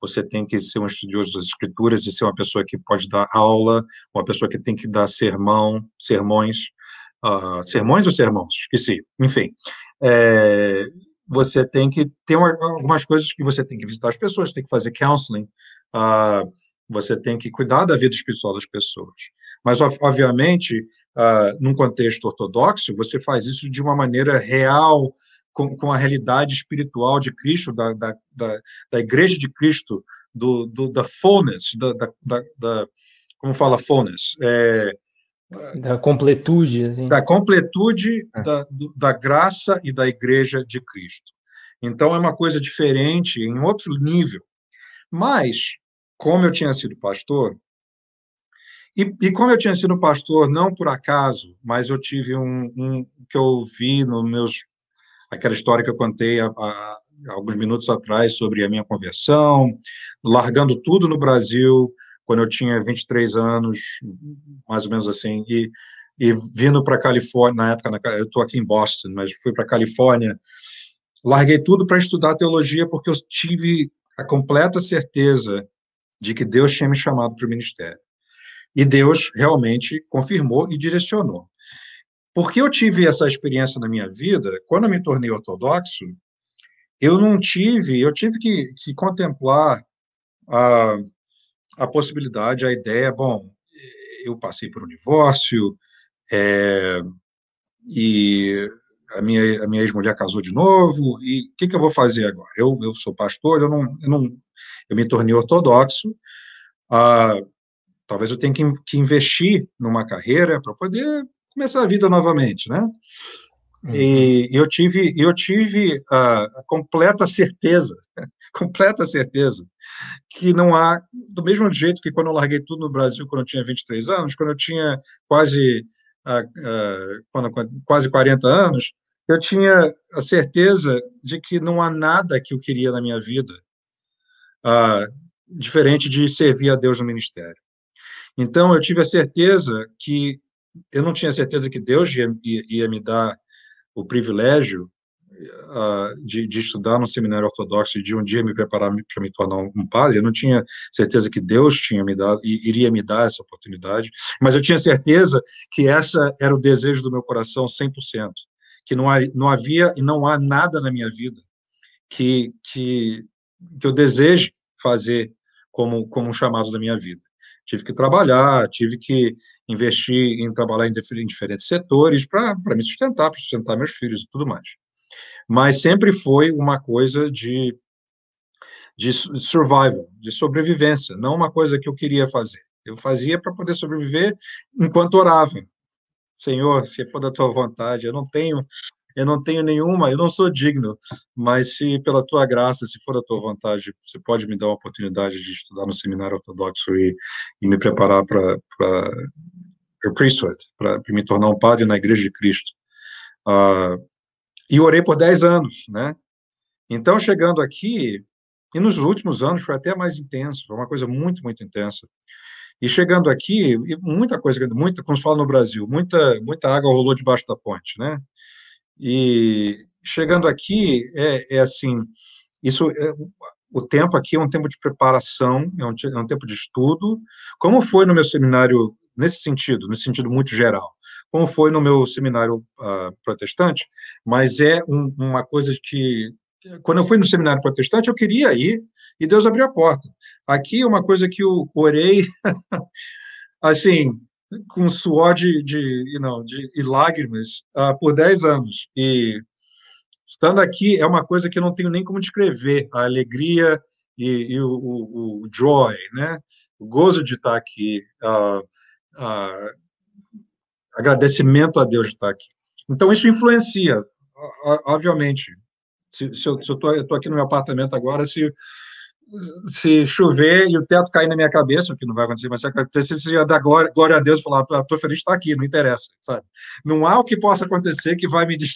você tem que ser um estudioso das escrituras e ser uma pessoa que pode dar aula, uma pessoa que tem que dar sermões, sermões ou sermãos? Esqueci. Enfim, você tem que ter algumas coisas que você tem que visitar as pessoas, tem que fazer counseling, você tem que cuidar da vida espiritual das pessoas. Mas, obviamente, num contexto ortodoxo, você faz isso de uma maneira real, com a realidade espiritual de Cristo, da Igreja de Cristo, da fullness, como fala fullness? Da completude. Assim. Da completude da graça e da Igreja de Cristo. Então, é uma coisa diferente, em outro nível. Mas, como eu tinha sido pastor, e como eu tinha sido pastor, não por acaso, mas eu tive que eu vi nos meus... Aquela história que eu contei alguns minutos atrás sobre a minha conversão, largando tudo no Brasil, quando eu tinha 23 anos, mais ou menos assim, e vindo para a Califórnia, na época, eu estou aqui em Boston, mas fui para a Califórnia, larguei tudo para estudar teologia, porque eu tive a completa certeza de que Deus tinha me chamado para o ministério. E Deus realmente confirmou e direcionou. Porque eu tive essa experiência na minha vida, quando eu me tornei ortodoxo, eu tive que contemplar a possibilidade, a ideia, bom, eu passei por um divórcio, e a minha ex-mulher casou de novo, e o que eu vou fazer agora? Eu sou pastor, eu me tornei ortodoxo, talvez eu tenha que investir numa carreira para poder começar a vida novamente, né? E eu tive a completa certeza que não há, do mesmo jeito que quando eu larguei tudo no Brasil, quando eu tinha 23 anos, quando eu tinha quase 40 anos, eu tinha a certeza de que não há nada que eu queria na minha vida diferente de servir a Deus no ministério. Então, eu tive a certeza que, eu não tinha certeza que Deus ia me dar o privilégio de estudar no seminário ortodoxo e de um dia me preparar para me tornar um padre. Eu não tinha certeza que Deus tinha me dado e iria me dar essa oportunidade, mas eu tinha certeza que essa era o desejo do meu coração 100%, que não havia e não há nada na minha vida que eu deseje fazer como um chamado da minha vida. Tive que trabalhar, tive que investir em trabalhar em diferentes setores para me sustentar, para sustentar meus filhos e tudo mais. Mas sempre foi uma coisa de survival, de sobrevivência, não uma coisa que eu queria fazer. Eu fazia para poder sobreviver enquanto orava. Senhor, se for da tua vontade, eu não tenho nenhuma, eu não sou digno, mas se pela tua graça, se for da tua vontade, você pode me dar uma oportunidade de estudar no seminário ortodoxo e me preparar para o priesthood, para me tornar um padre na Igreja de Cristo. E orei por 10 anos, né? Então, chegando aqui, e nos últimos anos foi até mais intenso, foi uma coisa muito, muito intensa. E chegando aqui, muita coisa, como se fala no Brasil, muita água rolou debaixo da ponte, né? E chegando aqui, assim, o tempo aqui é um tempo de preparação, é um tempo de estudo, como foi no meu seminário, nesse sentido muito geral, como foi no meu seminário protestante, mas é uma coisa que, quando eu fui no seminário protestante, eu queria ir, e Deus abriu a porta. Aqui é uma coisa que eu orei, assim, com suor e lágrimas por 10 anos. E estando aqui é uma coisa que eu não tenho nem como descrever, a alegria e o joy, né? O gozo de estar aqui, agradecimento a Deus de estar aqui. Então, isso influencia, obviamente. Se eu estou aqui no meu apartamento agora, se chover e o teto cair na minha cabeça, o que não vai acontecer, mas se acontecer, se eu dar glória a Deus e falar, estou feliz de estar aqui, não interessa, sabe? Não há o que possa acontecer que vai me dizer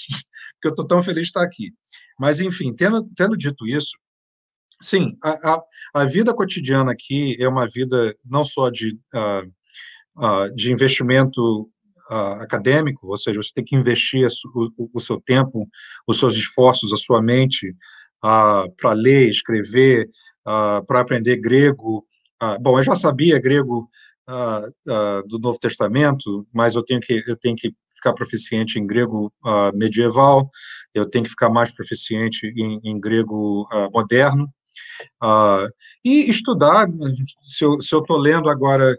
que eu estou tão feliz de estar aqui. Mas, enfim, tendo dito isso, sim, a vida cotidiana aqui é uma vida não só de investimento acadêmico, ou seja, você tem que investir o seu tempo, os seus esforços, a sua mente para ler, escrever, para aprender grego. Bom, eu já sabia grego do Novo Testamento, mas eu tenho que ficar proficiente em grego medieval, eu tenho que ficar mais proficiente em grego moderno, e estudar. Se eu estou lendo agora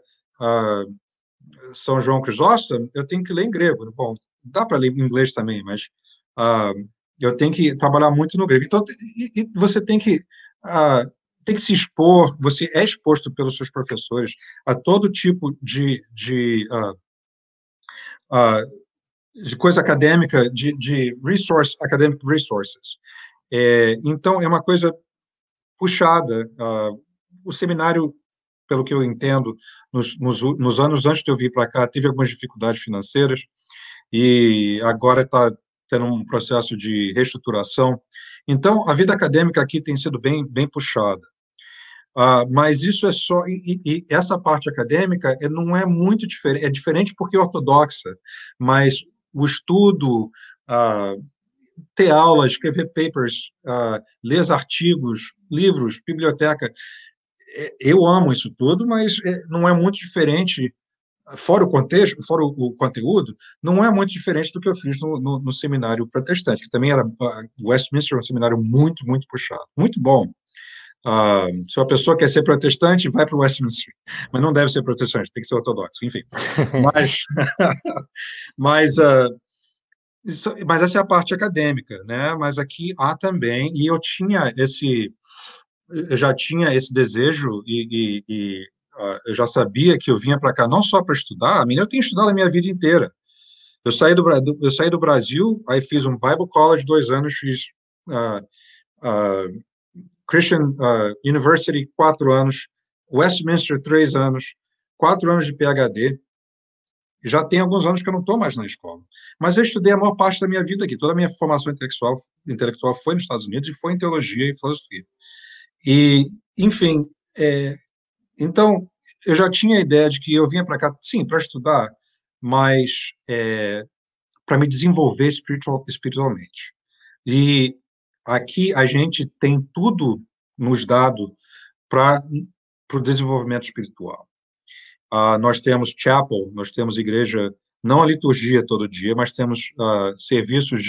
São João Crisóstomo, eu tenho que ler em grego. Bom, dá para ler em inglês também, mas eu tenho que trabalhar muito no grego. Então, você tem que se expor, você é exposto pelos seus professores a todo tipo de coisa acadêmica, de academic resources. Então, é uma coisa puxada. O seminário, pelo que eu entendo, nos anos antes de eu vir para cá, tive algumas dificuldades financeiras, e agora está tendo um processo de reestruturação. Então, a vida acadêmica aqui tem sido bem puxada. Mas isso é só... E essa parte acadêmica não é muito diferente, é diferente porque é ortodoxa, mas o estudo, ter aulas, escrever papers, ler artigos, livros, biblioteca, eu amo isso tudo, mas não é muito diferente, fora o contexto, fora o conteúdo, não é muito diferente do que eu fiz no seminário protestante, que também era, Westminster é um seminário muito, muito puxado, muito bom. Se uma pessoa quer ser protestante, vai para o Westminster, mas não deve ser protestante, tem que ser ortodoxo, enfim. Mas essa é a parte acadêmica, né? Mas aqui há também, e eu já tinha esse desejo eu já sabia que eu vinha para cá não só para estudar, eu tenho estudado a minha vida inteira. Eu saí do Brasil, aí fiz um Bible College 2 anos, fiz Christian University 4 anos, Westminster 3 anos, 4 anos de PhD. Já tem alguns anos que eu não estou mais na escola. Mas eu estudei a maior parte da minha vida aqui. Toda a minha formação intelectual foi nos Estados Unidos e foi em teologia e filosofia. E, enfim, então, eu já tinha a ideia de que eu vinha para cá, sim, para estudar, mas para me desenvolver espiritualmente. E aqui a gente tem tudo nos dado para o desenvolvimento espiritual. Nós temos chapel, nós temos igreja, não a liturgia todo dia, mas temos serviços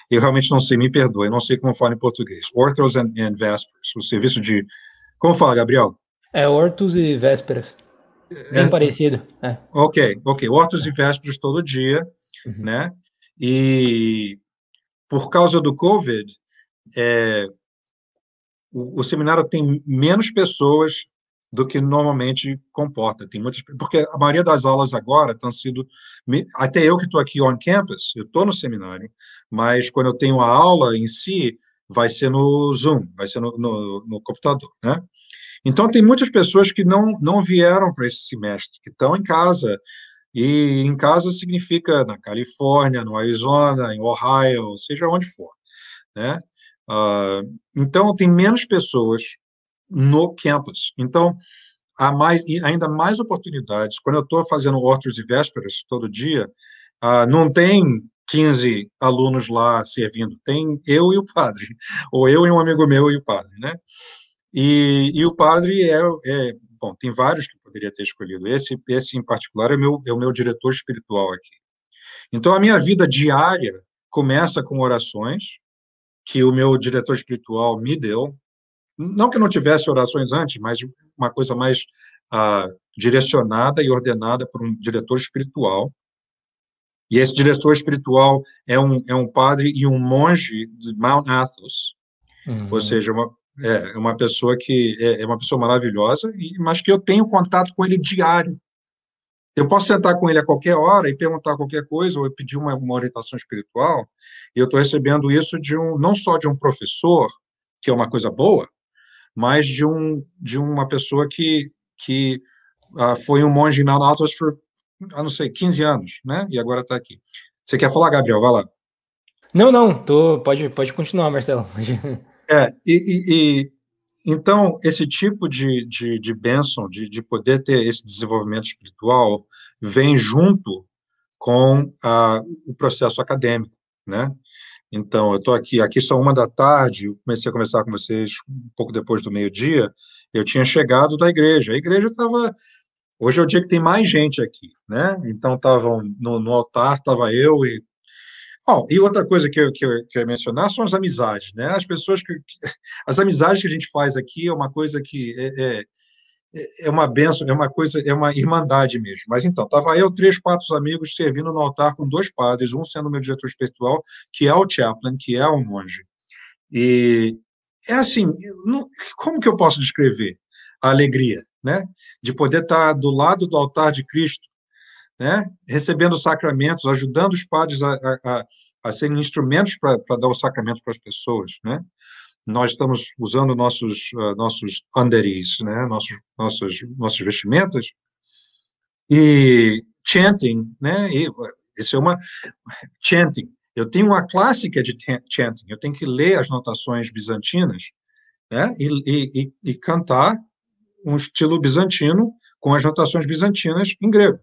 eu realmente não sei, me perdoe, não sei como fala em português, Orthros and Vespers, o serviço de, como fala, Gabriel? Hortus e Vésperas, bem parecido. Ok, Hortus e Vésperas todo dia, né, e por causa do COVID, o seminário tem menos pessoas do que normalmente comporta. Tem muitas, porque a maioria das aulas agora estão sendo... Até eu que estou aqui on campus, eu estou no seminário, mas quando eu tenho a aula em si, vai ser no Zoom, vai ser no computador, né? Então, tem muitas pessoas que não vieram para esse semestre, que estão em casa, e em casa significa na Califórnia, no Arizona, em Ohio, seja onde for, né? Então, tem menos pessoas no campus. Então, há ainda mais oportunidades. Quando eu estou fazendo Hortos e Vésperas todo dia, não tem 15 alunos lá servindo, tem eu e o padre, ou eu e um amigo meu e o padre, né? E o padre bom, tem vários que eu poderia ter escolhido. Esse em particular é o meu diretor espiritual aqui. Então, a minha vida diária começa com orações que o meu diretor espiritual me deu. Não que eu não tivesse orações antes, mas uma coisa mais direcionada e ordenada por um diretor espiritual. E esse diretor espiritual é um padre e um monge de Mount Athos. Ou seja, uma pessoa que é uma pessoa maravilhosa, mas que eu tenho contato com ele diário. Eu posso sentar com ele a qualquer hora e perguntar qualquer coisa, ou pedir uma orientação espiritual, e eu estou recebendo isso não só de um professor, que é uma coisa boa, mas de uma pessoa que foi um monge em Mount Athos por, não sei, 15 anos, né? E agora está aqui. Você quer falar, Gabriel? Vai lá. Não, pode continuar, Marcelo. Então, esse tipo de bênção, de poder ter esse desenvolvimento espiritual, vem junto com o processo acadêmico, né? Então, eu estou aqui só 1h da tarde, eu comecei a conversar com vocês um pouco depois do meio-dia, eu tinha chegado da igreja, a igreja estava... Hoje é o dia que tem mais gente aqui, né? Então, estavam no altar, estava eu e... E outra coisa que eu ia mencionar são as amizades, né? As amizades que a gente faz aqui é uma coisa que é uma bênção, é uma irmandade mesmo. Mas então, estava eu, 3, 4 amigos servindo no altar com 2 padres, um sendo meu diretor espiritual, que é o chaplain, que é o monge. E é assim, como que eu posso descrever a alegria, né? De poder estar do lado do altar de Cristo, né? Recebendo sacramentos, ajudando os padres a serem instrumentos para dar o sacramento para as pessoas, né? Nós estamos usando nossos underees, né? Nossas vestimentas, e chanting, né? Isso é chanting Eu tenho uma classe que é de chanting, eu tenho que ler as notações bizantinas, né, e cantar um estilo bizantino com as notações bizantinas em grego.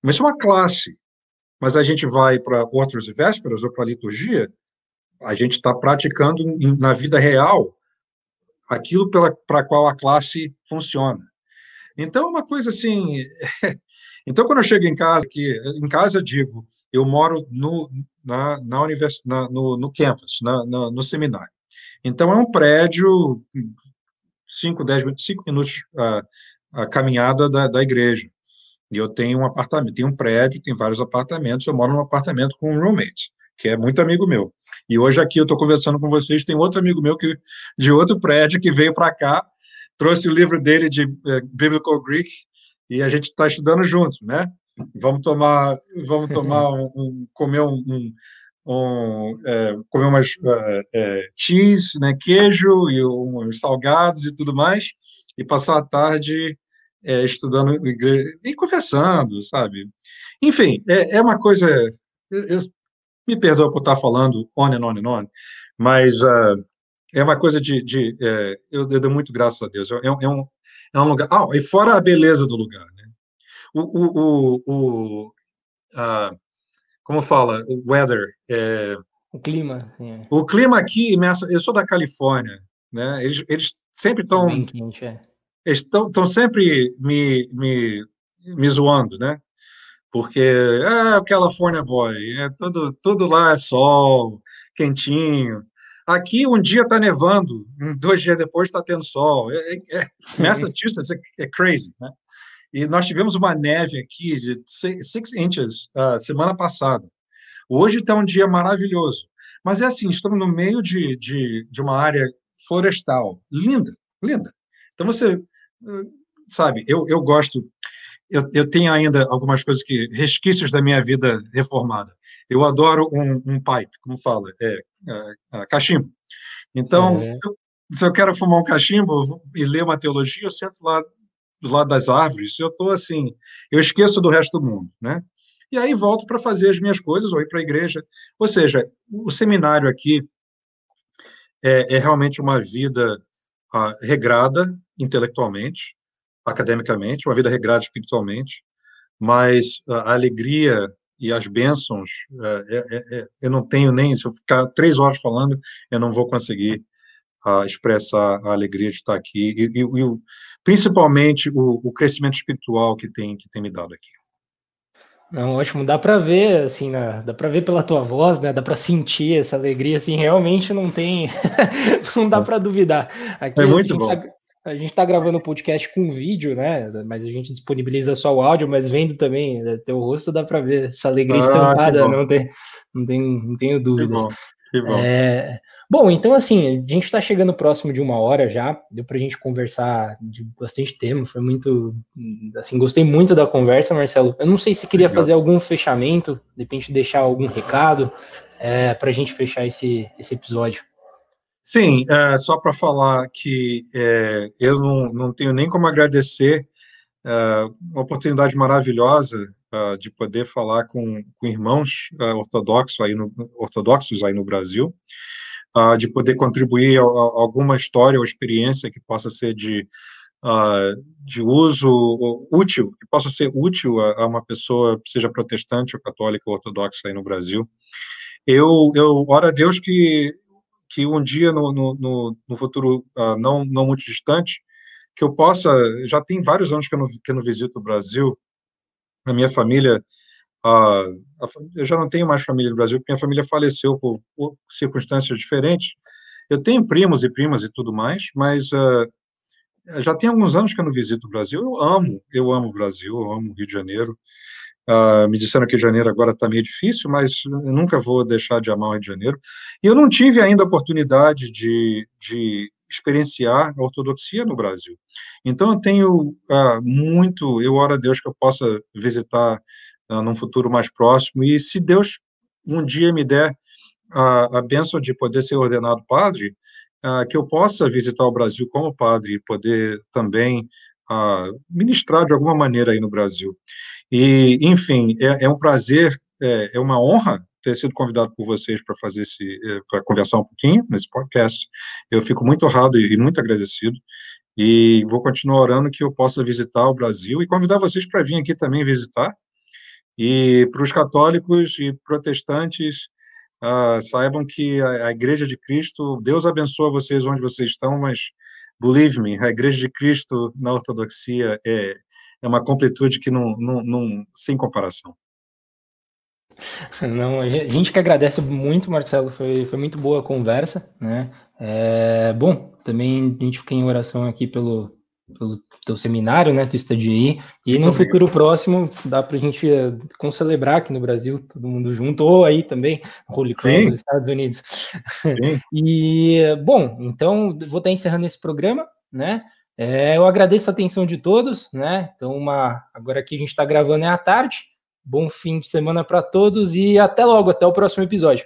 Mas isso é uma classe. Mas a gente vai para outras vésperas ou para a liturgia, a gente está praticando na vida real aquilo para qual a classe funciona. Então, uma coisa assim. Então, quando eu chego em casa eu digo, eu moro no campus, no seminário. Então, é um prédio, 5 minutos a caminhada da igreja. E eu tenho um apartamento, tenho um prédio, tem vários apartamentos, eu moro num apartamento com um roommate, que é muito amigo meu. E hoje aqui eu estou conversando com vocês, tem outro amigo meu de outro prédio que veio para cá, trouxe o livro dele de Biblical Greek, e a gente está estudando junto, né? Vamos comer comer umas cheese, né, queijo e uns salgados e tudo mais, e passar a tarde estudando e conversando, sabe? Enfim, é uma coisa. Me perdoa por estar falando on and on and on, mas é uma coisa eu dou muito graças a Deus. É um lugar. E fora a beleza do lugar, né? Como fala? O weather. O clima. Sim. O clima aqui, eu sou da Califórnia, né? Eles sempre estão. Bem quente, Eles estão sempre me zoando, né? Porque o California Boy, tudo lá é sol, quentinho. Aqui um dia está nevando, 2 dias depois está tendo sol. Massachusetts é crazy, né? E nós tivemos uma neve aqui de 6 inches semana passada. Hoje está um dia maravilhoso. Mas é assim, estamos no meio de uma área florestal, linda, linda. Então você, sabe, eu gosto, eu tenho ainda algumas coisas resquícios da minha vida reformada. Eu adoro um pipe, como fala, cachimbo. Então, se eu quero fumar um cachimbo e ler uma teologia, eu sento lá do lado das árvores, eu estou assim, eu esqueço do resto do mundo, né? E aí volto para fazer as minhas coisas ou ir para a igreja. Ou seja, o seminário aqui é realmente uma vida regrada intelectualmente, academicamente, uma vida regrada espiritualmente, mas a alegria e as bênçãos, eu não tenho nem, se eu ficar 3 horas falando, eu não vou conseguir expressar a alegria de estar aqui, principalmente o crescimento espiritual que tem me dado aqui. Não, ótimo, dá para ver, assim, dá para ver pela tua voz, né? Dá para sentir essa alegria, assim, realmente não tem, não dá para duvidar. Aqui é muito bom. A gente tá gravando o podcast com vídeo, né? Mas a gente disponibiliza só o áudio, mas vendo também, né, teu rosto dá para ver essa alegria estampada, não tenho dúvidas. Que bom. Bom, então assim, a gente está chegando próximo de 1 hora já, deu para a gente conversar de bastante tema, foi muito, assim, gostei muito da conversa, Marcelo. Eu não sei se queria fazer algum fechamento, de repente deixar algum recado para a gente fechar esse episódio. Sim, só para falar que eu não tenho nem como agradecer uma oportunidade maravilhosa de poder falar com irmãos ortodoxos aí no Brasil, de poder contribuir a alguma história ou experiência que possa ser de uso útil, que possa ser útil a uma pessoa, seja protestante ou católica ou ortodoxa aí no Brasil. Eu oro a Deus que um dia no futuro não muito distante, que eu possa, já tem vários anos que eu não visito o Brasil, a minha família, eu já não tenho mais família no Brasil, porque minha família faleceu por circunstâncias diferentes. Eu tenho primos e primas e tudo mais, mas já tem alguns anos que eu não visito o Brasil. Eu amo o Brasil, eu amo o Rio de Janeiro. Me disseram que o Rio de Janeiro agora está meio difícil, mas eu nunca vou deixar de amar o Rio de Janeiro. E eu não tive ainda a oportunidade de experienciar a ortodoxia no Brasil. Então, eu tenho eu oro a Deus que eu possa visitar num futuro mais próximo, e se Deus um dia me der a bênção de poder ser ordenado padre, que eu possa visitar o Brasil como padre e poder também ministrar de alguma maneira aí no Brasil. E, enfim, é um prazer, é uma honra ter sido convidado por vocês para para conversar um pouquinho nesse podcast. Eu fico muito honrado e muito agradecido. E vou continuar orando que eu possa visitar o Brasil e convidar vocês para vir aqui também visitar. E para os católicos e protestantes, saibam que a Igreja de Cristo, Deus abençoa vocês onde vocês estão, mas, believe me, a Igreja de Cristo na ortodoxia é uma completude que não sem comparação. Não, a gente que agradece muito, Marcelo, foi muito boa a conversa, né? Bom, também a gente fica em oração aqui pelo teu seminário, né, tu estadia aí, e no futuro próximo dá pra gente concelebrar aqui no Brasil, todo mundo junto, ou aí também, Holy Cross nos Estados Unidos. Sim. E, bom, então vou estar encerrando esse programa, né? Eu agradeço a atenção de todos, né? Então, agora aqui a gente está gravando à tarde. Bom fim de semana para todos e até logo, até o próximo episódio.